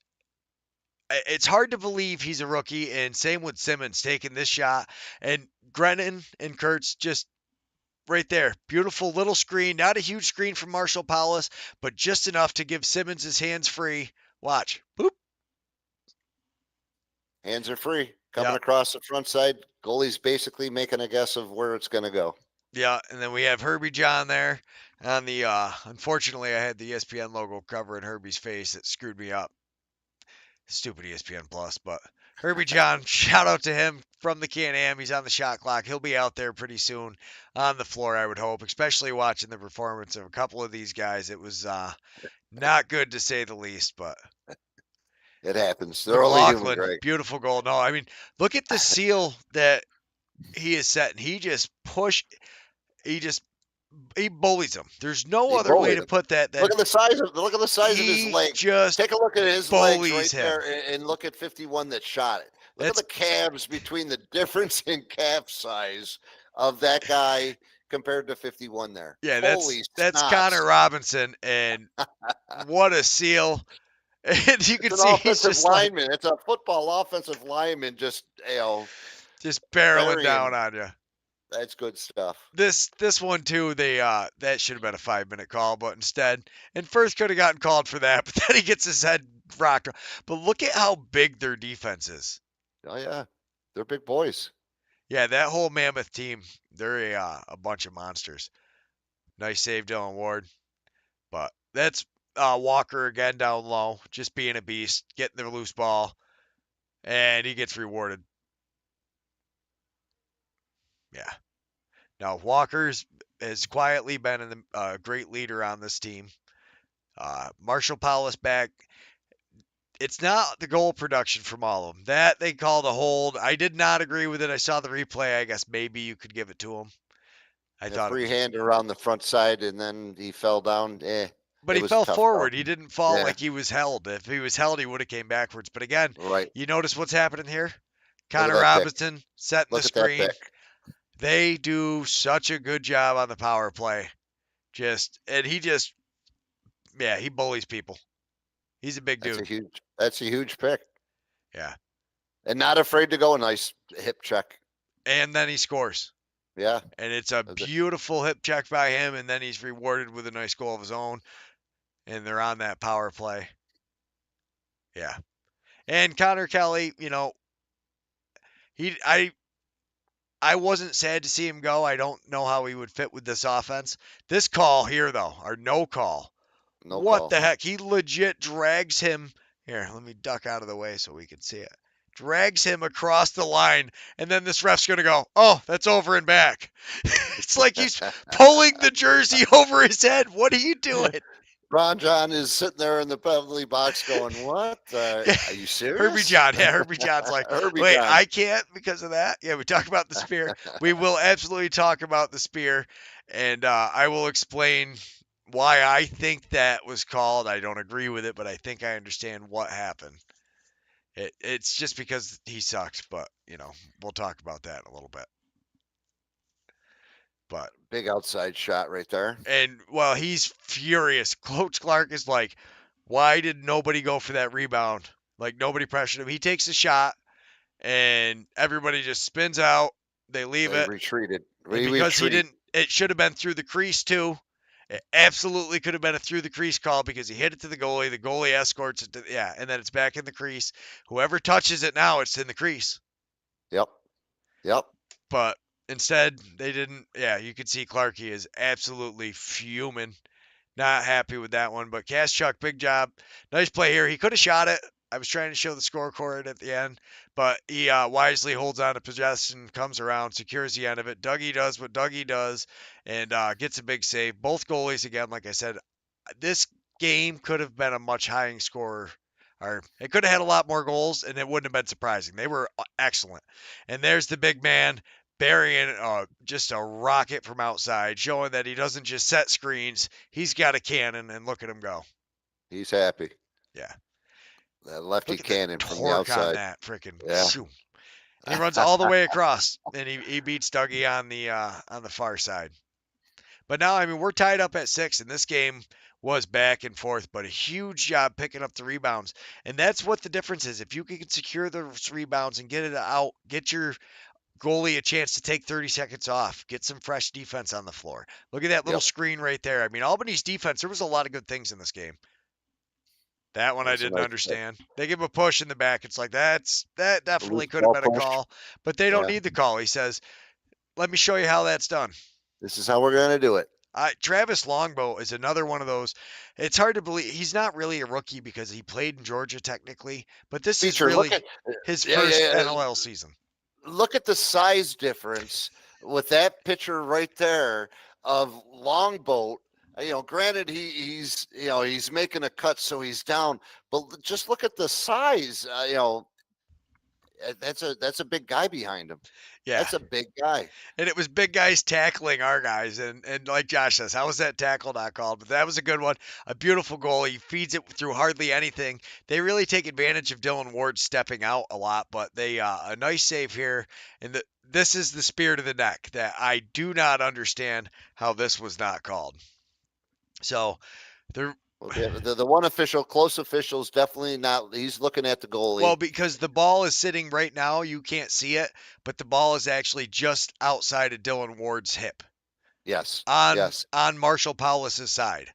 Speaker 2: it's hard to believe he's a rookie. And same with Simmons taking this shot. And Grennan and Kurtz just right there. Beautiful little screen. Not a huge screen from Marshall Powless, but just enough to give Simmons his hands free. Watch. Boop.
Speaker 3: Hands are free. Coming across the front side. Goalie's basically making a guess of where it's going to go.
Speaker 2: Yeah, and then we have Herbie John there on the, unfortunately, I had the ESPN logo covering Herbie's face. That screwed me up. Stupid ESPN Plus, but Herbie John, shout out to him from the Can-Am. He's on the shot clock. He'll be out there pretty soon on the floor, I would hope, especially watching the performance of a couple of these guys. It was not good to say the least, but
Speaker 3: it happens. They're only human, right?
Speaker 2: Beautiful goal. No, I mean, look at the seal that he is setting. He just he bullies him. There's no other way to put that.
Speaker 3: Look at the size of his leg. Take a look at his legs right there, and look at 51 that shot it. Look at the calves between the difference in calf size of that guy compared to 51 there.
Speaker 2: Yeah, that's Connor Robinson, and what a seal! And you can see he's just
Speaker 3: lineman. It's a football offensive lineman, just
Speaker 2: barreling down on you.
Speaker 3: That's good stuff.
Speaker 2: This one too, that should have been a 5-minute call, but instead, and Firth could have gotten called for that, but then he gets his head rocked. But look at how big their defense is.
Speaker 3: Oh yeah, they're big boys.
Speaker 2: Yeah, that whole Mammoth team, they're a bunch of monsters. Nice save, Dylan Ward. But that's Walker again down low, just being a beast, getting the loose ball, and he gets rewarded. Yeah. Now, Walker's has quietly been a great leader on this team. Marshall Powless back. It's not the goal production from all of them. That they called a hold. I did not agree with it. I saw the replay. I guess maybe you could give it to him. I thought
Speaker 3: free hand around the front side, and then he fell down.
Speaker 2: But he fell forward. He didn't fall like he was held. If he was held, he would have came backwards. But again, you notice what's happening here? Connor Robinson setting the screen. They do such a good job on the power play. He bullies people. He's a big dude.
Speaker 3: That's a huge pick.
Speaker 2: Yeah.
Speaker 3: And not afraid to go. A nice hip check.
Speaker 2: And then he scores.
Speaker 3: Yeah.
Speaker 2: And it's a beautiful hip check by him, and then he's rewarded with a nice goal of his own. And they're on that power play. Yeah. And Connor Kelly, I wasn't sad to see him go. I don't know how he would fit with this offense. This call here, though, or no call. What the heck? He legit drags him. Here, let me duck out of the way so we can see it. drags him across the line, and then this ref's going to go, oh, that's over and back. It's like he's pulling the jersey over his head. What are you doing?
Speaker 3: Ron John is sitting there in the penalty box going, what? Are you serious?
Speaker 2: Herbie John. Yeah, Herbie John's like,
Speaker 3: Herbie
Speaker 2: wait,
Speaker 3: John.
Speaker 2: I can't because of that? Yeah, we talk about the spear. We will absolutely talk about the spear, and I will explain why I think that was called. I don't agree with it, but I think I understand what happened. It's just because he sucks, but, we'll talk about that in a little bit. But
Speaker 3: Big outside shot right there.
Speaker 2: And, well, he's furious. Coach Clark is like, why did nobody go for that rebound? Like, nobody pressured him. He takes a shot, and everybody just spins out. They leave
Speaker 3: They
Speaker 2: it.
Speaker 3: retreated.
Speaker 2: And because he didn't, it should have been through the crease, too. It absolutely could have been a through the crease call because he hit it to the goalie. The goalie escorts it, and then it's back in the crease. Whoever touches it now, it's in the crease.
Speaker 3: Yep.
Speaker 2: But instead, they didn't. Yeah, you could see Clarkie is absolutely fuming. Not happy with that one. But Kaschuk, big job. Nice play here. He could have shot it. I was trying to show the scorecard at the end, but he wisely holds on to possession, comes around, secures the end of it. Dougie does what Dougie does, and gets a big save. Both goalies, again, like I said, this game could have been a much higher score. Or it could have had a lot more goals, and it wouldn't have been surprising. They were excellent. And there's the big man burying just a rocket from outside, showing that he doesn't just set screens. He's got a cannon, and look at him go.
Speaker 3: He's happy.
Speaker 2: Yeah.
Speaker 3: That lefty
Speaker 2: Look at
Speaker 3: cannon
Speaker 2: the
Speaker 3: from the
Speaker 2: torque on
Speaker 3: outside.
Speaker 2: that freaking.
Speaker 3: Yeah.
Speaker 2: Shoo. And he runs all the way across, and he beats Dougie on the far side. But now, I mean, we're tied up at 6, and this game was back and forth, but a huge job picking up the rebounds. And that's what the difference is. If you can secure those rebounds and get it out, get your goalie a chance to take 30 seconds off, get some fresh defense on the floor. Look at that little screen right there. I mean, Albany's defense, there was a lot of good things in this game. That one I didn't understand. They give a push in the back. It's like, that definitely could have been a call, but they don't need the call. He says, let me show you how that's done.
Speaker 3: This is how we're going to do it.
Speaker 2: Travis Longbow is another one of those. It's hard to believe he's not really a rookie because he played in Georgia technically, but this is really his first NLL season.
Speaker 3: Look at the size difference with that picture right there of Longboat. Granted he's making a cut, so he's down, but just look at the size. That's a big guy behind him.
Speaker 2: Yeah,
Speaker 3: that's a big guy.
Speaker 2: And it was big guys tackling our guys, and like Josh says, how was that tackle not called? But that was a good one. A beautiful goal. He feeds it through hardly anything. They really take advantage of Dylan Ward stepping out a lot, but they a nice save here. And this is the spear to the neck that I do not understand how this was not called. So
Speaker 3: the one official, close official, is definitely not. He's looking at the goalie.
Speaker 2: Well, because the ball is sitting right now, you can't see it, but the ball is actually just outside of Dylan Ward's hip.
Speaker 3: Yes.
Speaker 2: On Marshall Paulus's side,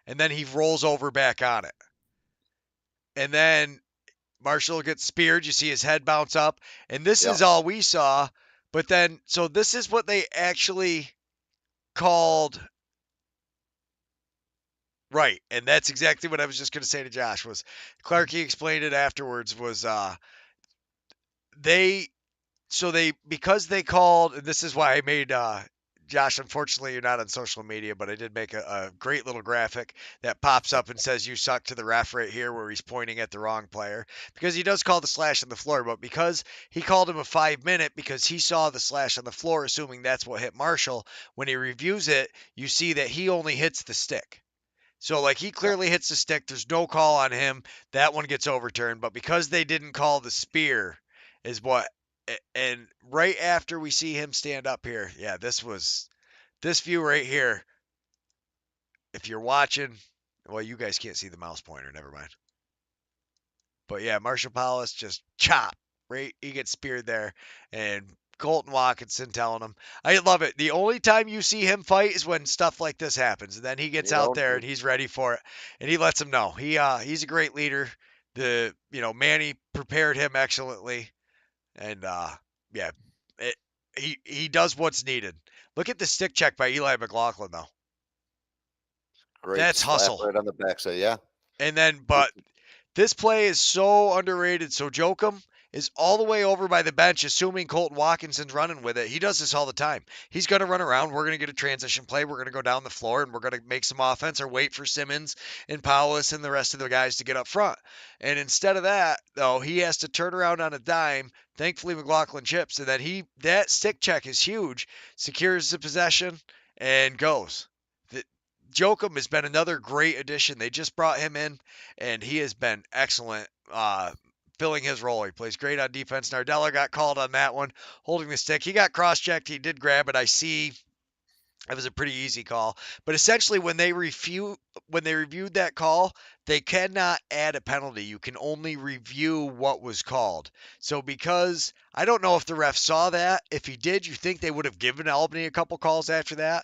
Speaker 2: and then he rolls over back on it, and then Marshall gets speared. You see his head bounce up, and this is all we saw. But then, so this is what they actually called. Right, and that's exactly what I was just going to say to Josh. Was Clarkie explained it afterwards? Was because they called, and this is why I made Josh. Unfortunately, you're not on social media, but I did make a great little graphic that pops up and says "You suck" to the ref right here, where he's pointing at the wrong player, because he does call the slash on the floor, but because he called him a 5-minute because he saw the slash on the floor, assuming that's what hit Marshall. When he reviews it, you see that he only hits the stick. So, like, he clearly hits the stick. There's no call on him. That one gets overturned. But because they didn't call the spear is what – and right after we see him stand up here, yeah, this view right here, if you're watching – well, you guys can't see the mouse pointer. Never mind. But, yeah, Marshall Paulus just chop. Right? He gets speared there. And – Colton Watkinson telling him. I love it. The only time you see him fight is when stuff like this happens. And then he gets out there and he's ready for it. And he lets him know. He's a great leader. Manny prepared him excellently. And he does what's needed. Look at the stick check by Eli McLaughlin though.
Speaker 3: Great.
Speaker 2: That's hustle.
Speaker 3: Right on the backside, yeah.
Speaker 2: And then, but this play is so underrated. So Jokum, is all the way over by the bench, assuming Colton Watkinson's running with it. He does this all the time. He's going to run around. We're going to get a transition play. We're going to go down the floor, and we're going to make some offense or wait for Simmons and Powless and the rest of the guys to get up front. And instead of that, though, he has to turn around on a dime. Thankfully, McLaughlin chips, and then that stick check is huge, secures the possession, and goes. Jokum has been another great addition. They just brought him in, and he has been excellent filling his role. He plays great on defense. Nardella got called on that one, holding the stick. He got cross-checked. He did grab it. I see it was a pretty easy call. But essentially, when they reviewed that call, they cannot add a penalty. You can only review what was called. So because I don't know if the ref saw that. If he did, you think they would have given Albany a couple calls after that?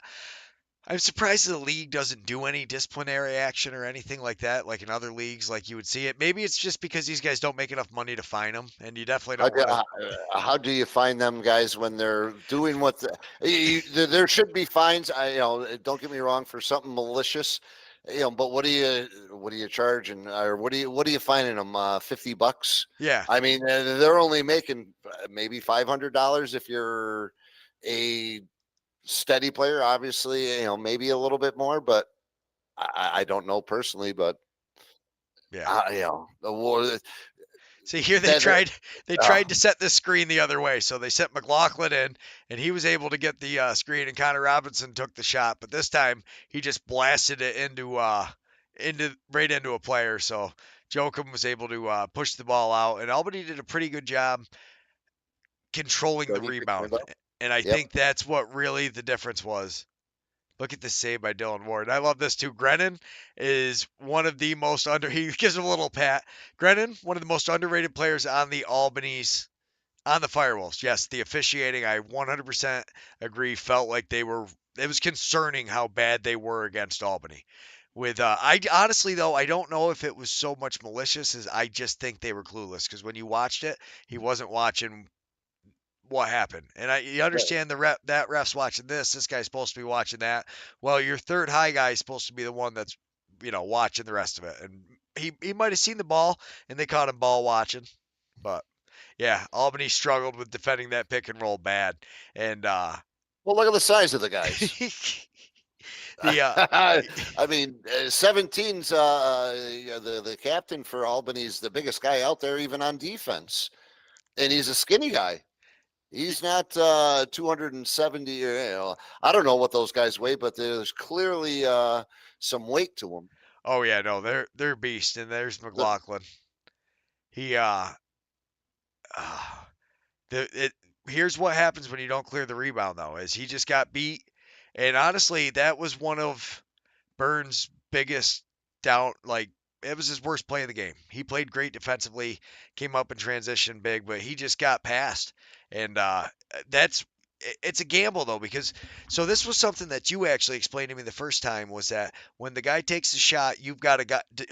Speaker 2: I'm surprised the league doesn't do any disciplinary action or anything like that, like in other leagues, like you would see it. Maybe it's just because these guys don't make enough money to fine them, and you definitely don't want to.
Speaker 3: How do you find them guys when they're doing what there should be fines? Don't get me wrong, for something malicious, but what do you charging, or what are you fining them? $50?
Speaker 2: Yeah.
Speaker 3: I mean, they're only making maybe $500 if you're a steady player, obviously, maybe a little bit more, but I don't know personally, but
Speaker 2: yeah,
Speaker 3: the war.
Speaker 2: See, here they tried to set this screen the other way. So they set McLaughlin in, and he was able to get the screen, and Connor Robinson took the shot. But this time, he just blasted it right into a player. So Jokum was able to push the ball out, and Albany did a pretty good job controlling the rebound. And I think that's what really the difference was. Look at the save by Dylan Ward. I love this too. Grennan is one of the most he gives him a little pat. Grennan, one of the most underrated players on the Firewolves. Yes, the officiating, I 100% agree, felt like it was concerning how bad they were against Albany. I honestly, though, I don't know if it was so much malicious as I just think they were clueless, because when you watched it, he wasn't watching what happened. And you understand that ref's watching this guy's supposed to be watching that. Well, your third high guy is supposed to be the one that's, watching the rest of it. And he might have seen the ball, and they caught him ball watching. But yeah, Albany struggled with defending that pick and roll bad. And
Speaker 3: well, look at the size of the guys. I mean, 17's the captain for Albany's the biggest guy out there, even on defense, and he's a skinny guy. He's not 270. I don't know what those guys weigh, but there's clearly some weight to them.
Speaker 2: Oh yeah, no, they're beast. And there's McLaughlin. Here's what happens when you don't clear the rebound, though, is he just got beat. And honestly, that was one of Burns' biggest doubt. Like, it was his worst play of the game. He played great defensively, came up in transition big, but he just got passed. And it's a gamble, though, because this was something that you actually explained to me the first time, was that when the guy takes a shot, you've got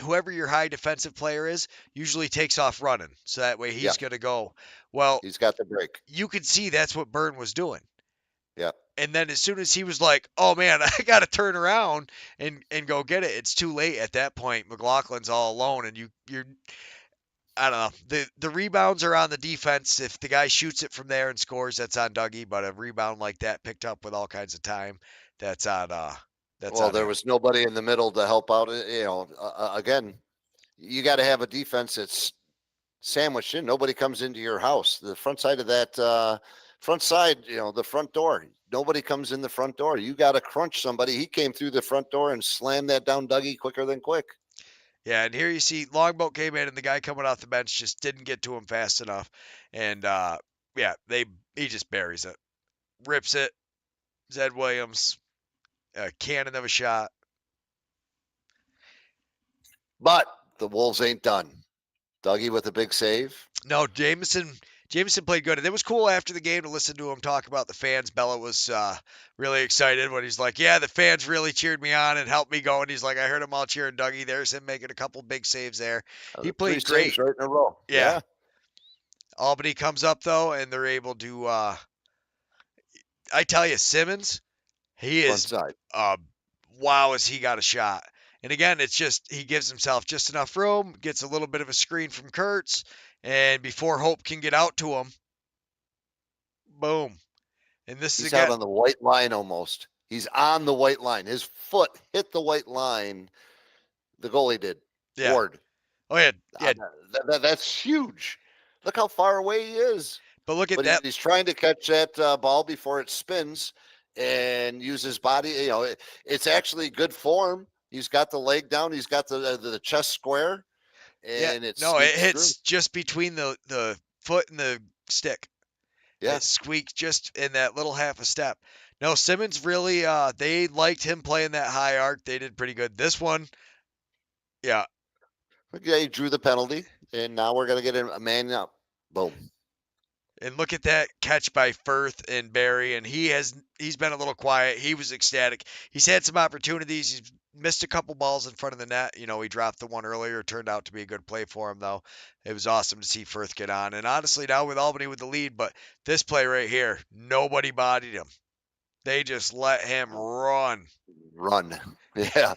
Speaker 2: whoever your high defensive player is usually takes off running. So that way he's going to go. Well,
Speaker 3: he's got the break.
Speaker 2: You could see that's what Burn was doing.
Speaker 3: Yeah.
Speaker 2: And then as soon as he was like, oh, man, I got to turn around and go get it, it's too late at that point. McLaughlin's all alone, and you're I don't know. The rebounds are on the defense. If the guy shoots it from there and scores, that's on Dougie. But a rebound like that picked up with all kinds of time, that's on
Speaker 3: there was nobody in the middle to help out. Again, you got to have a defense that's sandwiched in. Nobody comes into your house. The front side of that the front door. Nobody comes in the front door. You got to crunch somebody. He came through the front door and slammed that down Dougie quicker than quick.
Speaker 2: Yeah, and here you see Longboat came in, and the guy coming off the bench just didn't get to him fast enough. And, he just buries it. Rips it. Zed Williams, a cannon of a shot.
Speaker 3: But the Wolves ain't done. Dougie with a big save.
Speaker 2: No, Jameson played good. And it was cool after the game to listen to him talk about the fans. Bella was really excited when he's like, yeah, the fans really cheered me on and helped me go. And he's like, I heard them all cheering Dougie. There's him making a couple big saves there. He played great.
Speaker 3: 3 saves right in a row.
Speaker 2: Yeah. Albany comes up, though, and they're able to I tell you, Simmons, he is wow, has he got a shot. And again, it's just he gives himself just enough room, gets a little bit of a screen from Kurtz, And before Hope can get out to him, boom. And this is
Speaker 3: He's
Speaker 2: again,
Speaker 3: out on the white line almost. He's on the white line. His foot hit the white line. The goalie did.
Speaker 2: yeah.
Speaker 3: Ward.
Speaker 2: Oh yeah, yeah.
Speaker 3: That's huge. Look how far away he is.
Speaker 2: But look at
Speaker 3: But
Speaker 2: that.
Speaker 3: he's trying to catch that ball before it spins and use his body. You know, it's actually good form. He's got the leg down. He's got the chest square,
Speaker 2: Yeah,
Speaker 3: and it
Speaker 2: no, it
Speaker 3: sneaks
Speaker 2: hits
Speaker 3: through.
Speaker 2: just between the foot and the stick.
Speaker 3: Yeah,
Speaker 2: It squeaked just in that little half a step. No, Simmons really, they liked him playing that high arc. They did pretty good. This one, yeah.
Speaker 3: yeah. He drew the penalty, and now we're gonna get a man up. Boom.
Speaker 2: And look at that catch by Firth and Barry, and he's been a little quiet. He was ecstatic. He's had some opportunities. He's missed a couple balls in front of the net. You know, he dropped the one earlier. Turned out to be a good play for him, though. It was awesome to see Firth get on. And honestly, now with Albany with the lead, but this play right here, nobody bodied him. They just let him run.
Speaker 3: Run. Yeah.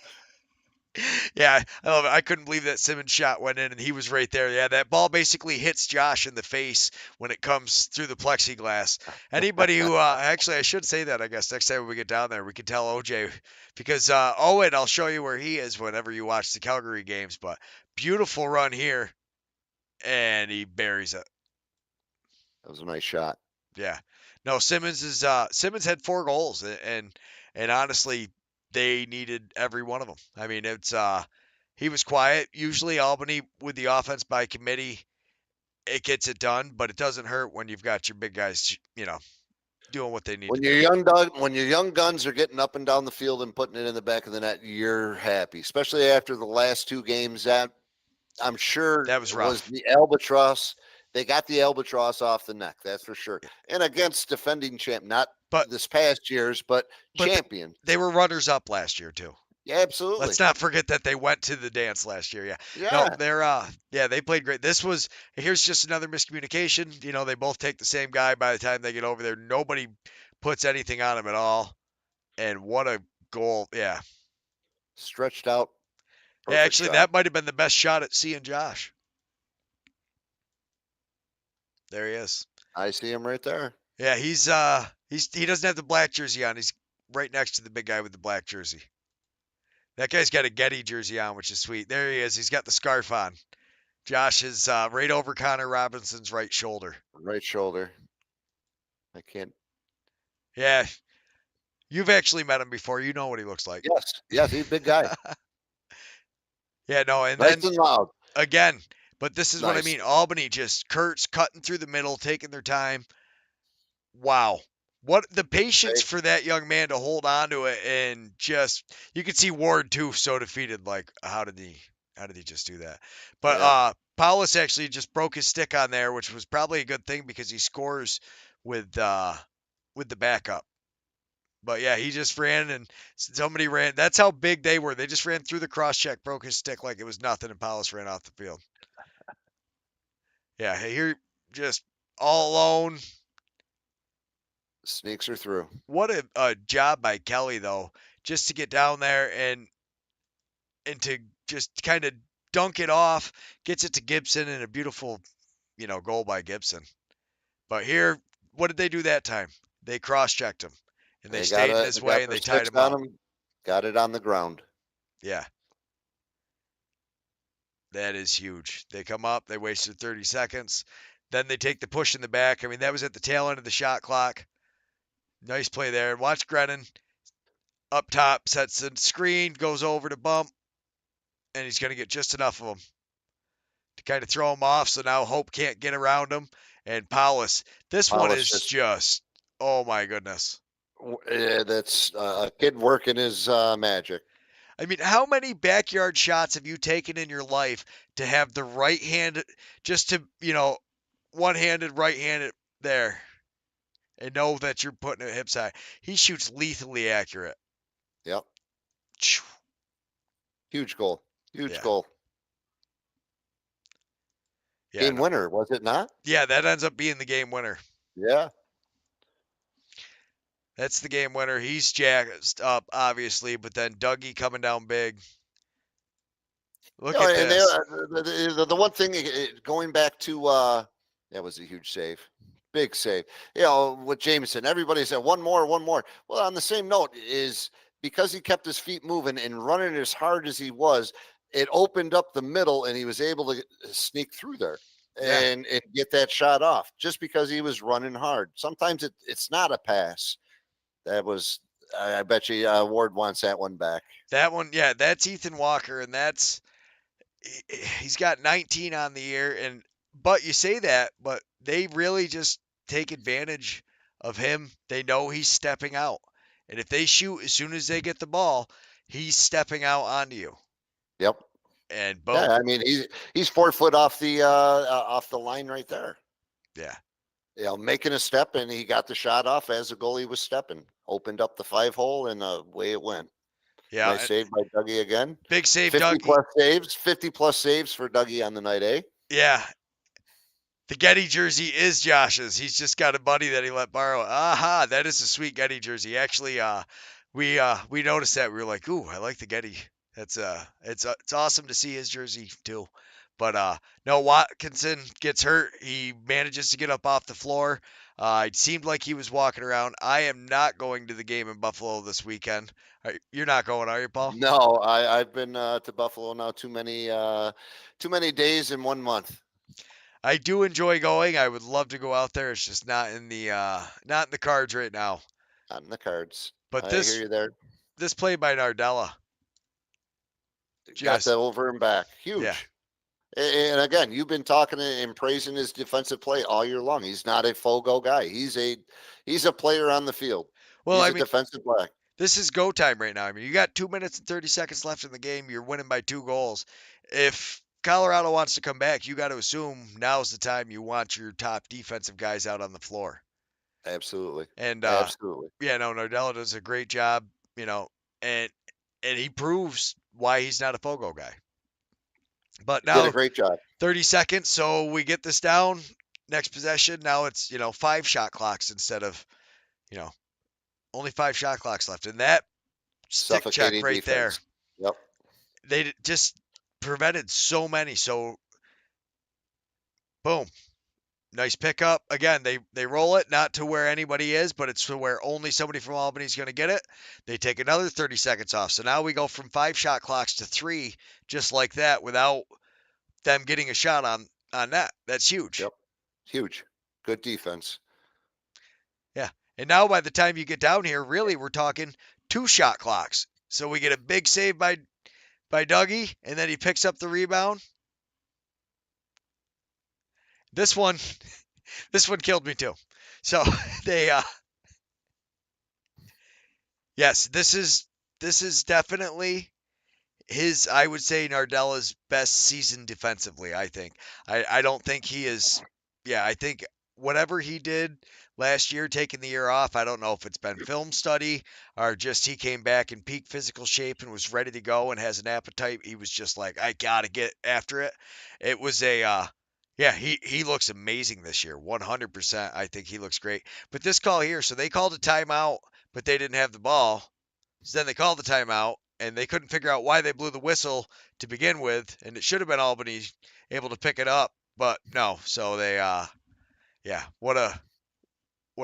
Speaker 2: Yeah, I love it. I couldn't believe that Simmons shot went in and he was right there. Yeah, that ball basically hits Josh in the face when it comes through the plexiglass. Anybody who, actually, I should say that, I guess, next time we get down there, we can tell OJ because, Owen, I'll show you where he is whenever you watch the Calgary games. But beautiful run here, and he buries it.
Speaker 3: That was a nice shot.
Speaker 2: Yeah. No, Simmons had 4 goals and honestly they needed every one of them. I mean, he was quiet. Usually Albany with the offense by committee, it gets it done, but it doesn't hurt when you've got your big guys, doing what they need
Speaker 3: When
Speaker 2: to
Speaker 3: your
Speaker 2: do.
Speaker 3: when your young guns are getting up and down the field and putting it in the back of the net, you're happy. Especially after the last 2 games that I'm sure
Speaker 2: That was
Speaker 3: was
Speaker 2: rough.
Speaker 3: the albatross. They got the albatross off the neck, that's for sure. And against defending champ, not
Speaker 2: But
Speaker 3: this past year's, but
Speaker 2: but
Speaker 3: champion.
Speaker 2: they were runners up last year too.
Speaker 3: Yeah, absolutely.
Speaker 2: Let's not forget that they went to the dance last year. Yeah. No,
Speaker 3: Yeah.
Speaker 2: they played great. Here's just another miscommunication. You know, they both take the same guy by the time they get over there. Nobody puts anything on him at all. And what a goal. Yeah.
Speaker 3: Stretched out.
Speaker 2: Yeah,
Speaker 3: Perfect
Speaker 2: actually
Speaker 3: shot.
Speaker 2: that might have been the best shot at seeing Josh. There he is.
Speaker 3: I see him right there.
Speaker 2: Yeah, he doesn't have the black jersey on. He's right next to the big guy with the black jersey. That guy's got a Yeti jersey on, which is sweet. There he is. He's got the scarf on. Josh is right over Connor Robinson's right shoulder.
Speaker 3: Right shoulder. I can't.
Speaker 2: Yeah, you've actually met him before. You know what he looks like.
Speaker 3: Yes, he's a big guy.
Speaker 2: Yeah, no, and
Speaker 3: Nice
Speaker 2: then
Speaker 3: and loud.
Speaker 2: again, but this is what I
Speaker 3: Nice.
Speaker 2: mean. Albany just Kurtz cutting through the middle, taking their time. Wow. What the patience for that young man to hold on to it, and just you could see Ward too so defeated, like how did he just do that? But
Speaker 3: Yeah.
Speaker 2: Paulus actually just broke his stick on there, which was probably a good thing because he scores with the backup. But yeah, he just ran and somebody ran. That's how big they were. They just ran through the cross check, broke his stick like it was nothing, and Paulus ran off the field. Yeah, here just all alone.
Speaker 3: Sneaks her through.
Speaker 2: What a job by Kelly though, just to get down there and to just kind of dunk it off, gets it to Gibson, and a beautiful, goal by Gibson. But here, what did they do that time? They cross-checked him, and they stayed in his way, and they tied him up.
Speaker 3: Got it on the ground.
Speaker 2: Yeah. That is huge. They come up, they wasted 30 seconds. Then they take the push in the back. I mean, that was at the tail end of the shot clock. Nice play there. Watch Grennan up top, sets the screen, goes over to bump, and he's going to get just enough of them to kind of throw him off. So now Hope can't get around him. And Paulus, this one is just, oh my goodness.
Speaker 3: That's a kid working his magic.
Speaker 2: I mean, how many backyard shots have you taken in your life to have the right hand, just to, one-handed, right-handed there, and know that you're putting it hips high? He shoots lethally accurate.
Speaker 3: Yep.
Speaker 2: Phew.
Speaker 3: Huge goal. Huge
Speaker 2: Yeah.
Speaker 3: goal.
Speaker 2: Yeah,
Speaker 3: Game winner, was it not?
Speaker 2: Yeah, that ends up being the game winner.
Speaker 3: Yeah.
Speaker 2: That's the game winner. He's jacked up, obviously, but then Dougie coming down big. Look at
Speaker 3: And
Speaker 2: this.
Speaker 3: the one thing going back to that was a huge save, big save. With Jameson, everybody said one more, one more. Well, on the same note is because he kept his feet moving and running as hard as he was, it opened up the middle and he was able to sneak through there
Speaker 2: Yeah.
Speaker 3: and get that shot off just because he was running hard. Sometimes it's not a pass. That was, I bet you Ward wants that one back.
Speaker 2: That one, yeah, that's Ethan Walker, and he's got 19 on the year. And but you say that, but they really just take advantage of him. They know he's stepping out, and if they shoot as soon as they get the ball, he's stepping out onto you,
Speaker 3: Yep.
Speaker 2: and boom.
Speaker 3: Yeah, I mean he's 4 foot off the line right there.
Speaker 2: Yeah.
Speaker 3: Making a step, and he got the shot off as the goalie was stepping. Opened up the 5-hole, and away it went.
Speaker 2: Yeah.
Speaker 3: Nice save by Dougie again.
Speaker 2: Big save,
Speaker 3: 50
Speaker 2: Dougie.
Speaker 3: plus saves. 50 plus saves for Dougie on the night, eh?
Speaker 2: Yeah. The Getty jersey is Josh's. He's just got a buddy that he let borrow. Aha, that is a sweet Getty jersey. Actually, we noticed that. We were like, ooh, I like the Getty. That's it's awesome to see his jersey too. But no, Watkinson gets hurt. He manages to get up off the floor. It seemed like he was walking around. I am not going to the game in Buffalo this weekend. You're not going, are you, Paul?
Speaker 3: No, I've been to Buffalo now too many days in 1 month.
Speaker 2: I do enjoy going. I would love to go out there. It's just not in the cards right now.
Speaker 3: Not in the cards.
Speaker 2: But
Speaker 3: I
Speaker 2: this
Speaker 3: hear you there.
Speaker 2: this play by Nardella.
Speaker 3: Got that over and back. Huge.
Speaker 2: Yeah.
Speaker 3: And again, you've been talking and praising his defensive play all year long. He's not a Fogo guy. He's a player on the field.
Speaker 2: Well,
Speaker 3: He's a defensive back.
Speaker 2: This is go time right now. I mean, you got 2 minutes and 30 seconds left in the game. You're winning by 2 goals. If Colorado wants to come back, you got to assume now's the time you want your top defensive guys out on the floor.
Speaker 3: Absolutely.
Speaker 2: And
Speaker 3: absolutely.
Speaker 2: Yeah, no, Nardella does a great job, and he proves why he's not a Fogo guy. But now,
Speaker 3: did a great job.
Speaker 2: 30 seconds, so we get this down. Next possession, now it's 5 shot clocks instead of only 5 shot clocks left, and that stick check right
Speaker 3: defense.
Speaker 2: there.
Speaker 3: Yep.
Speaker 2: They just prevented so many. So, boom, nice pickup. Again, they roll it not to where anybody is, but it's to where only somebody from Albany is going to get it. They take another 30 seconds off. So now we go from 5 shot clocks to 3, just like that, without them getting a shot on that. That's huge.
Speaker 3: Yep. Huge. Good defense.
Speaker 2: Yeah. And now by the time you get down here, really, we're talking 2 shot clocks. So we get a big save by Dougie, and then he picks up the rebound. This one killed me too. So they, yes, this is definitely I would say Nardella's best season defensively. I think. I don't think he is. Yeah, I think whatever he did last year, taking the year off, I don't know if it's been film study or just he came back in peak physical shape and was ready to go and has an appetite. He was just like, I gotta get after it. It was yeah, he looks amazing this year. 100%. I think he looks great. But this call here, so they called a timeout, but they didn't have the ball. So then they called the timeout, and they couldn't figure out why they blew the whistle to begin with, and it should have been Albany able to pick it up, but no. So they, yeah, what a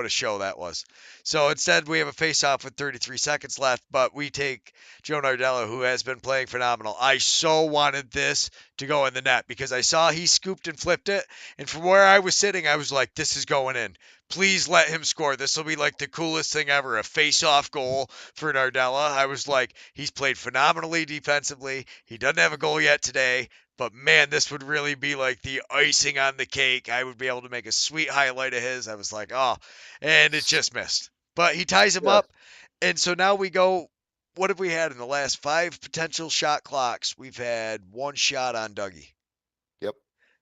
Speaker 2: show that was. So instead, we have a face-off with 33 seconds left, but we take Joe Nardella, who has been playing phenomenal. I so wanted this to go in the net because I saw he scooped and flipped it, and from where I was sitting, I was like, this is going in. Please let him score. This will be like the coolest thing ever, a face-off goal for Nardella. I was like, he's played phenomenally defensively. He doesn't have a goal yet today. But man, this would really be like the icing on the cake. I would be able to make a sweet highlight of his. I was like, oh, and it just missed. But he ties him up. And so now we go, what have we had in the last 5 potential shot clocks? We've had 1 shot on Dougie.
Speaker 3: Yep.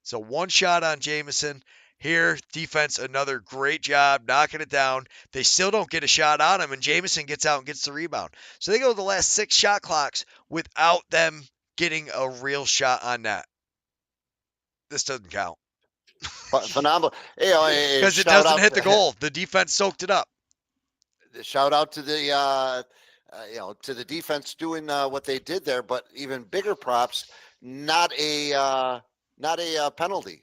Speaker 2: So 1 shot on Jameson. Here, defense, another great job knocking it down. They still don't get a shot on him, and Jameson gets out and gets the rebound. So they go to the last 6 shot clocks without them getting a real shot on net. This doesn't count.
Speaker 3: Phenomenal.
Speaker 2: Because it doesn't hit the goal. The defense soaked it up.
Speaker 3: Shout out to the to the defense doing what they did there, but even bigger props not a penalty.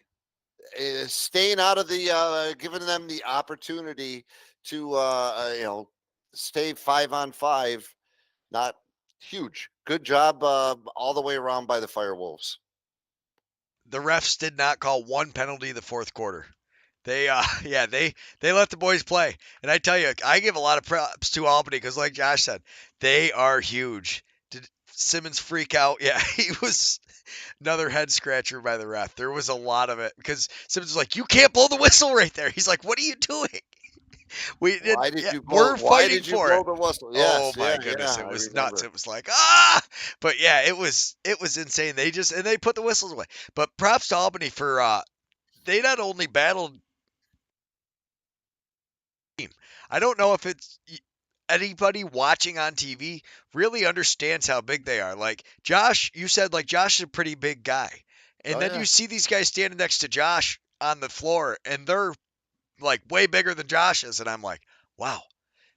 Speaker 3: Staying out of the giving them the opportunity to stay 5-on-5. Not huge. Good job all the way around by the Firewolves.
Speaker 2: The refs did not call one penalty the fourth quarter. They yeah, they let the boys play. And I tell you, I give a lot of props to Albany because like Josh said, they are huge. Did Simmons freak out? Yeah, he was another head scratcher by the ref. There was a lot of it because Simmons was like, "You can't blow the whistle right there." He's like, "What are you doing?" We did.
Speaker 3: Why did
Speaker 2: Yeah,
Speaker 3: you blow?
Speaker 2: we're
Speaker 3: Why
Speaker 2: fighting
Speaker 3: did you
Speaker 2: for
Speaker 3: blow
Speaker 2: it.
Speaker 3: the whistle?
Speaker 2: Oh
Speaker 3: Yes,
Speaker 2: my
Speaker 3: yeah,
Speaker 2: goodness,
Speaker 3: yeah.
Speaker 2: it
Speaker 3: I
Speaker 2: was nuts.
Speaker 3: remember.
Speaker 2: It was like but yeah, it was insane. They put the whistles away. But props to Albany for they not only battled team. I don't know if it's anybody watching on TV really understands how big they are. Like Josh, you said like Josh is a pretty big guy. And
Speaker 3: Oh
Speaker 2: then
Speaker 3: yeah,
Speaker 2: you see these guys standing next to Josh on the floor and they're like way bigger than Josh is and I'm like, "Wow,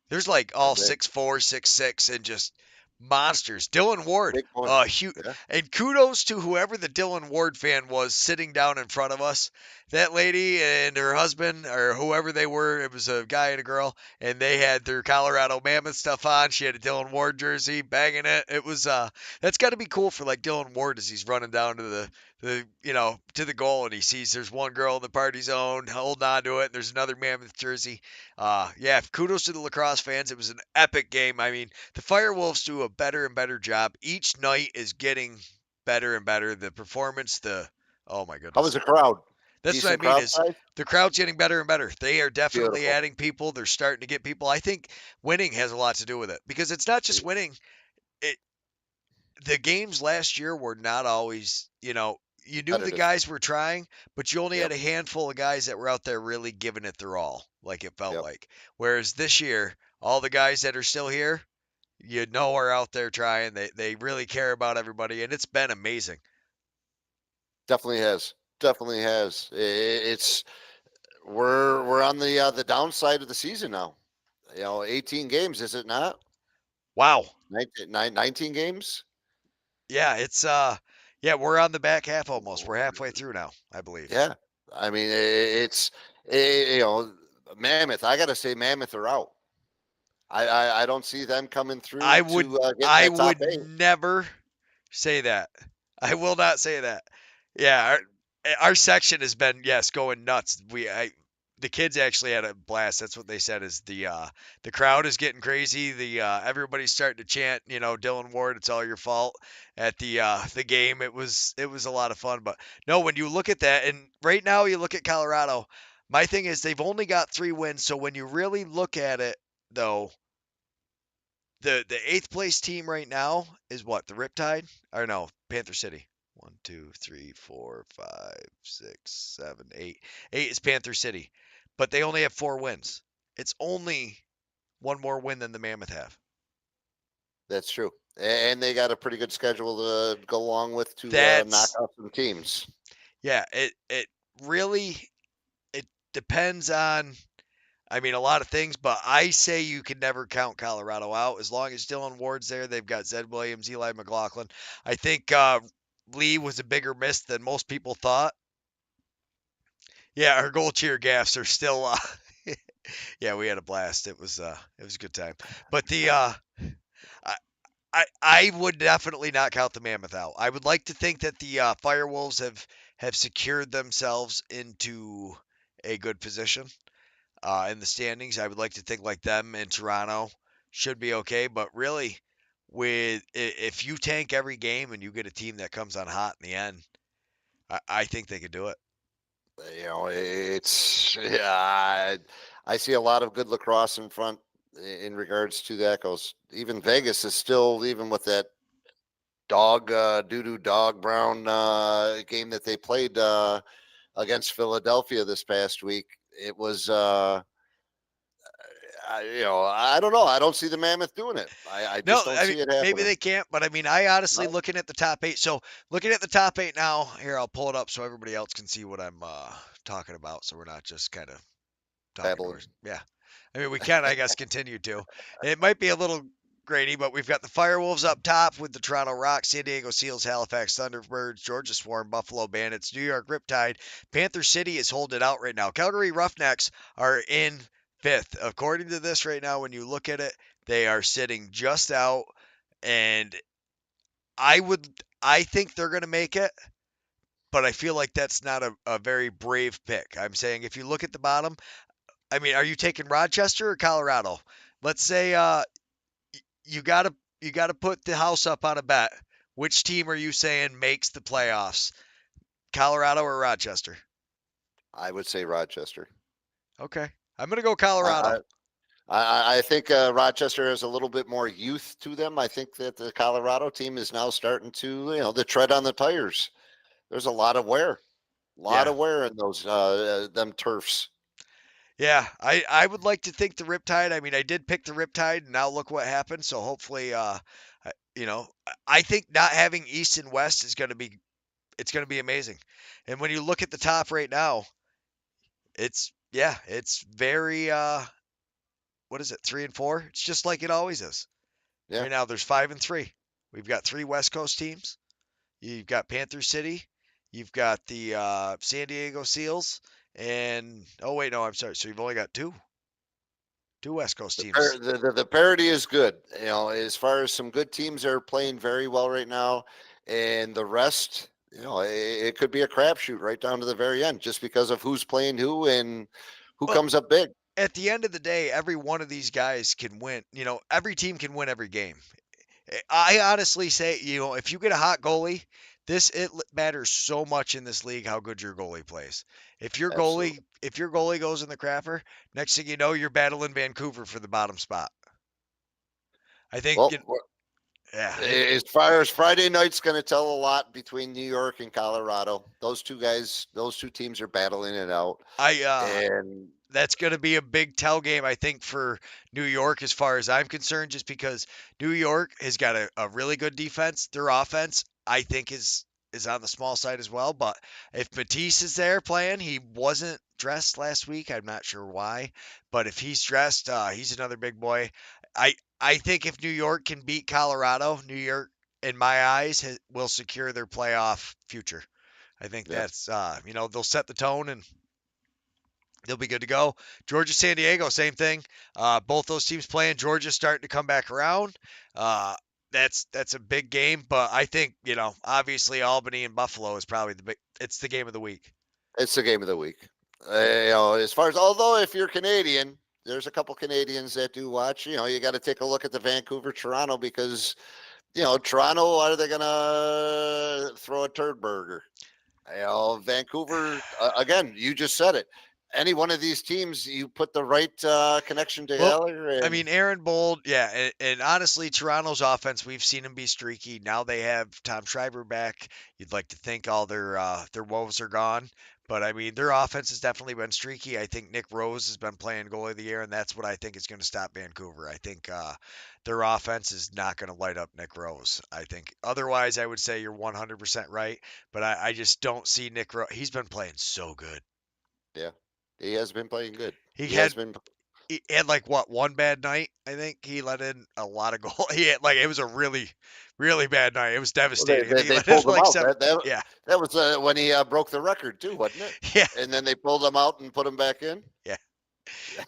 Speaker 2: there's like
Speaker 3: they're
Speaker 2: all
Speaker 3: big,
Speaker 2: 6'4", 6'6", and just monsters. Dylan Ward,
Speaker 3: big boy.
Speaker 2: huge.
Speaker 3: Yeah,
Speaker 2: And kudos to whoever the Dylan Ward fan was sitting down in front of us. That lady and her husband, or whoever they were, it was a guy and a girl, and they had their Colorado Mammoth stuff on. She had a Dylan Ward jersey, banging it. It was that's got to be cool for like Dylan Ward as he's running down to to the goal and he sees there's one girl in the party zone holding on to it and there's another Mammoth jersey. Yeah, kudos to the lacrosse fans. It was an epic game. I mean, the Firewolves do a better and better job. Each night is getting better and better. The performance, oh my
Speaker 3: how was
Speaker 2: goodness.
Speaker 3: the crowd?
Speaker 2: That's what I
Speaker 3: Decent
Speaker 2: mean
Speaker 3: crowd
Speaker 2: is
Speaker 3: size.
Speaker 2: the crowd's getting better and better. They are definitely
Speaker 3: Beautiful.
Speaker 2: adding people. They're starting to get people. I think winning has a lot to do with it because it's not just winning. It the games last year were not always, you knew the
Speaker 3: Competitive.
Speaker 2: guys were trying, but you only had
Speaker 3: Yep.
Speaker 2: a handful of guys that were out there really giving it their all, like it felt
Speaker 3: Yep.
Speaker 2: like. Whereas this year, all the guys that are still here, are out there trying. They really care about everybody, and it's been amazing.
Speaker 3: Definitely has. Definitely has. It's we're on the downside of the season now. 18 games, is it not?
Speaker 2: Wow.
Speaker 3: 19 games.
Speaker 2: Yeah, it's yeah, we're on the back half almost. We're halfway through now, I believe.
Speaker 3: Yeah, I mean it's Mammoth. I got to say, Mammoth are out. I don't see them coming
Speaker 2: I
Speaker 3: through
Speaker 2: would
Speaker 3: to get
Speaker 2: I
Speaker 3: that top
Speaker 2: would
Speaker 3: eight.
Speaker 2: never say that. I will not say that. Yeah, our section has been yes going nuts. The kids actually had a blast. That's what they said is the crowd is getting crazy. Everybody's starting to chant, Dylan Ward, it's all your fault at the game. It was a lot of fun. But no, when you look at that, and right now you look at Colorado, my thing is they've only got 3 wins. So when you really look at it, though, the eighth place team right now is what? The Riptide? Or no, Panther City. 1, 2, 3, 4, 5, 6, 7, 8. 8 is Panther City. But they only have 4 wins. It's only one more win than the Mammoth have.
Speaker 3: That's true, and they got a pretty good schedule to go along with to knock
Speaker 2: That's
Speaker 3: out some teams.
Speaker 2: yeah, it really it depends on I mean, a lot of things, but I say you can never count Colorado out. As long as Dylan Ward's there, they've got Zed Williams, Eli McLaughlin. I think Lee was a bigger miss than most people thought. Yeah, our goal cheer gaffs are still. Yeah, we had a blast. It was a good time. But I, I would definitely not count the Mammoth out. I would like to think that the Firewolves have secured themselves into a good position. In the standings. I would like to think like them and Toronto should be okay, but really, if you tank every game and you get a team that comes on hot in the end, I think they could do it.
Speaker 3: It's yeah. I see a lot of good lacrosse in front in regards to that. Goes even Vegas is still even with that dog doo dog brown game that they played against Philadelphia this past week. It was I don't know. I don't see the Mammoth doing it. I
Speaker 2: No,
Speaker 3: just don't
Speaker 2: I mean
Speaker 3: see it
Speaker 2: maybe
Speaker 3: happening.
Speaker 2: they can't, but I mean I honestly
Speaker 3: No,
Speaker 2: looking at the top 8. So looking at the top 8 now, here I'll pull it up so everybody else can see what I'm talking about, so we're not just kind of talking to
Speaker 3: babbling.
Speaker 2: ours. Yeah, I mean we can I guess continue to. It might be a little Grady, but we've got the Firewolves up top with the Toronto Rock, San Diego Seals, Halifax Thunderbirds, Georgia Swarm, Buffalo Bandits, New York Riptide. Panther City is holding it out right now. Calgary Roughnecks are in 5th. According to this right now, when you look at it, they are sitting just out, and I think they're going to make it, but I feel like that's not a very brave pick. I'm saying if you look at the bottom, I mean, are you taking Rochester or Colorado? Let's say you gotta put the house up on a bet. Which team are you saying makes the playoffs? Colorado or Rochester?
Speaker 3: I would say Rochester.
Speaker 2: Okay, I'm gonna go
Speaker 3: I,
Speaker 2: Colorado.
Speaker 3: I think Rochester has a little bit more youth to them. I think that the Colorado team is now starting to, the tread on the tires. There's a lot of wear,
Speaker 2: Yeah,
Speaker 3: of wear in those them turfs.
Speaker 2: yeah. I would like to think the Riptide. I mean, I did pick the Riptide, and now look what happened. So hopefully, I think not having East and West is it's gonna be amazing. And when you look at the top right now, it's very what is it, 3 and 4? It's just like it always is.
Speaker 3: Yeah.
Speaker 2: Right now, there's 5 and 3. We've got 3 West Coast teams. You've got Panther City. You've got the San Diego Seals. And, oh, wait, no, I'm sorry. So you've only got two West Coast teams.
Speaker 3: The parity is good. As far as some good teams are playing very well right now, and the rest, it could be a crapshoot right down to the very end, just because of who's playing who and who
Speaker 2: Well,
Speaker 3: comes up big.
Speaker 2: at the end of the day, every one of these guys can win. Every team can win every game. I honestly say, if you get a hot goalie, it matters so much in this league how good your goalie plays. If your
Speaker 3: Absolutely.
Speaker 2: goalie goes in the crapper, next thing you know, you're battling Vancouver for the bottom spot. I think,
Speaker 3: Well,
Speaker 2: yeah.
Speaker 3: as far as Friday night's going to tell a lot between New York and Colorado. Those two teams are battling it out. And
Speaker 2: That's going to be a big tell game, I think, for New York as far as I'm concerned, just because New York has got a really good defense. Their offense, I think, is on the small side as well. But if Matisse is there playing, he wasn't dressed last week. I'm not sure why. But if he's dressed, he's another big boy. I think if New York can beat Colorado, New York, in my eyes, will secure their playoff future. I think that's, they'll set the tone and they'll be good to go. Georgia, San Diego, same thing. Both those teams playing. Georgia's starting to come back around. That's a big game, but I think obviously Albany and Buffalo is probably it's the game of the week.
Speaker 3: It's the game of the week. As far as, although if you're Canadian, there's a couple Canadians that do watch. You got to take a look at the Vancouver Toronto, because Toronto, are they gonna throw a turd burger? Vancouver, again, you just said it. Any one of these teams, you put the right connection together.
Speaker 2: I mean, Aaron Bold, yeah, and honestly, Toronto's offense, we've seen them be streaky. Now they have Tom Schreiber back. You'd like to think all their woes are gone, but I mean, their offense has definitely been streaky. I think Nick Rose has been playing goalie of the year, and that's what I think is going to stop Vancouver. I think their offense is not going to light up Nick Rose. I think otherwise, I would say you're 100% right, but I just don't see Nick Rose. He's been playing so good.
Speaker 3: Yeah. He has been playing good.
Speaker 2: He had like one bad night. I think he let in a lot of goals. It was a really, really bad night. It was devastating.
Speaker 3: They pulled him out. That was when he broke the record too, wasn't it?
Speaker 2: Yeah.
Speaker 3: And then they pulled him out and put him back in.
Speaker 2: Yeah.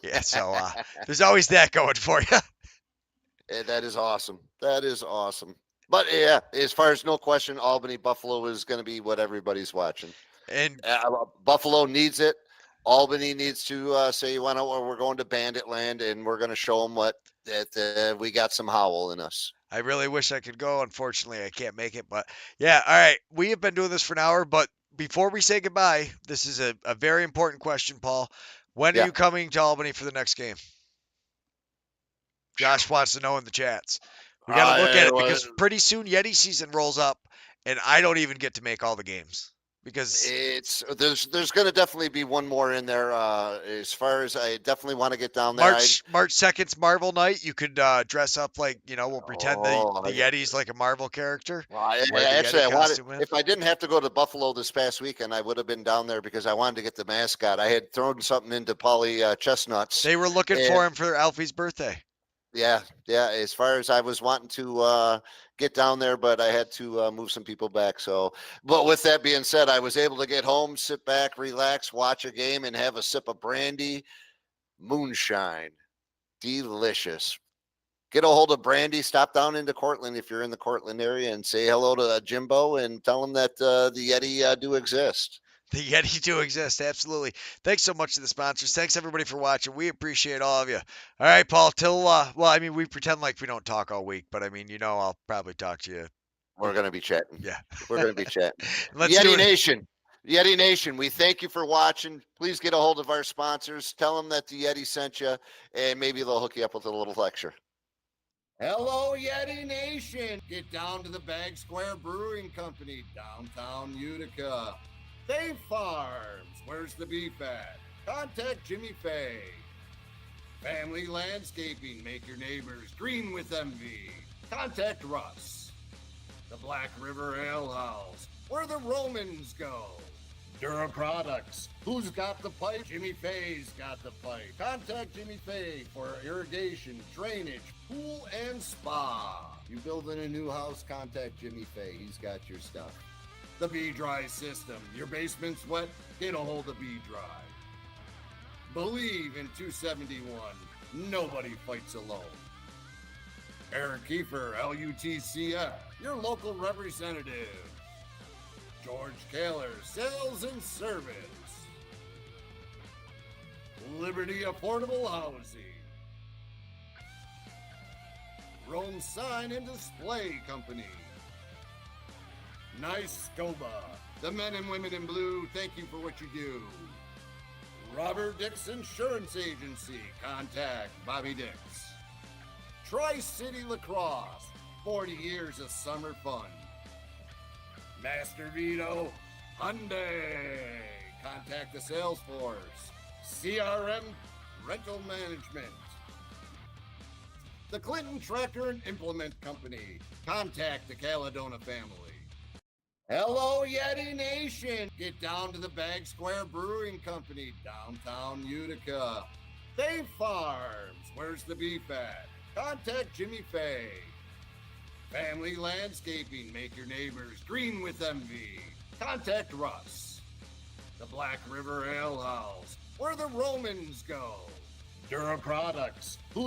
Speaker 2: Yeah. So there's always that going for you.
Speaker 3: That is awesome. That is awesome. But yeah, as far as no question, Albany Buffalo is going to be what everybody's watching.
Speaker 2: And
Speaker 3: Buffalo needs it. Albany needs to say, "You want to? We're going to Bandit Land, and we're going to show them that we got some howl in us."
Speaker 2: I really wish I could go. Unfortunately, I can't make it. But yeah, all right. We have been doing this for an hour, but before we say goodbye, this is a very important question, Paul. When are you coming to Albany for the next game? Josh wants to know in the chats. We got to look at it because pretty soon Yeti season rolls up, and I don't even get to make all the games. Because
Speaker 3: there's going to definitely be one more in there. As far as I definitely want to get down there.
Speaker 2: March 2nd's Marvel night. You could dress up like we'll pretend the Yeti's like a Marvel character.
Speaker 3: Well, actually, I wanted. If I didn't have to go to Buffalo this past weekend, I would have been down there because I wanted to get the mascot. I had thrown something into Polly Chestnuts.
Speaker 2: They were looking for him for Alfie's birthday.
Speaker 3: Yeah, yeah. As far as I was wanting to get down there, but I had to move some people back. So, but with that being said, I was able to get home, sit back, relax, watch a game, and have a sip of brandy, moonshine. Delicious. Get a hold of Brandy. Stop down into Cortland if you're in the Cortland area, and say hello to Jimbo and tell him that the Yeti do exist.
Speaker 2: The Yeti do exist, absolutely. Thanks so much to the sponsors. Thanks everybody for watching. We appreciate all of you. All right, Paul. Till well, I mean, we pretend like we don't talk all week, but I mean, I'll probably talk to you.
Speaker 3: We're going to be chatting.
Speaker 2: Yeah.
Speaker 3: We're going to be chatting.
Speaker 2: Let's do
Speaker 3: Yeti
Speaker 2: it.
Speaker 3: Nation. Yeti Nation, we thank you for watching. Please get a hold of our sponsors. Tell them that the Yeti sent you, and maybe they'll hook you up with a little lecture.
Speaker 1: Hello, Yeti Nation. Get down to the Bag Square Brewing Company, downtown Utica. Fay Farms, where's the beef at? Contact Jimmy Fay. Family Landscaping, make your neighbors green with envy. Contact Russ. The Black River Ale House, where the Romans go. Dura Products, who's got the pipe? Jimmy Fay's got the pipe. Contact Jimmy Fay for irrigation, drainage, pool, and spa. You building a new house, contact Jimmy Fay. He's got your stuff. The B-Dry system. Your basement's wet? Get a hold of B-Dry. Believe in 271. Nobody fights alone. Eric Kiefer, LUTCF, your local representative. George Kaler, Sales and Service. Liberty Affordable Housing. Rome Sign and Display Company. Nice Scoba. The men and women in blue, thank you for what you do. Robert Dix Insurance Agency. Contact Bobby Dix. Tri-City Lacrosse. 40 years of summer fun. Master Vito Hyundai. Contact the sales force. CRM Rental Management. The Clinton Tractor and Implement Company. Contact the Caledona family. Hello, Yeti Nation. Get down to the Bag Square Brewing Company, downtown Utica. Fay Farms, where's the beef at? Contact Jimmy Fay. Family Landscaping, make your neighbors green with envy. Contact Russ. The Black River Ale House, where the Romans go. Dura Products, who's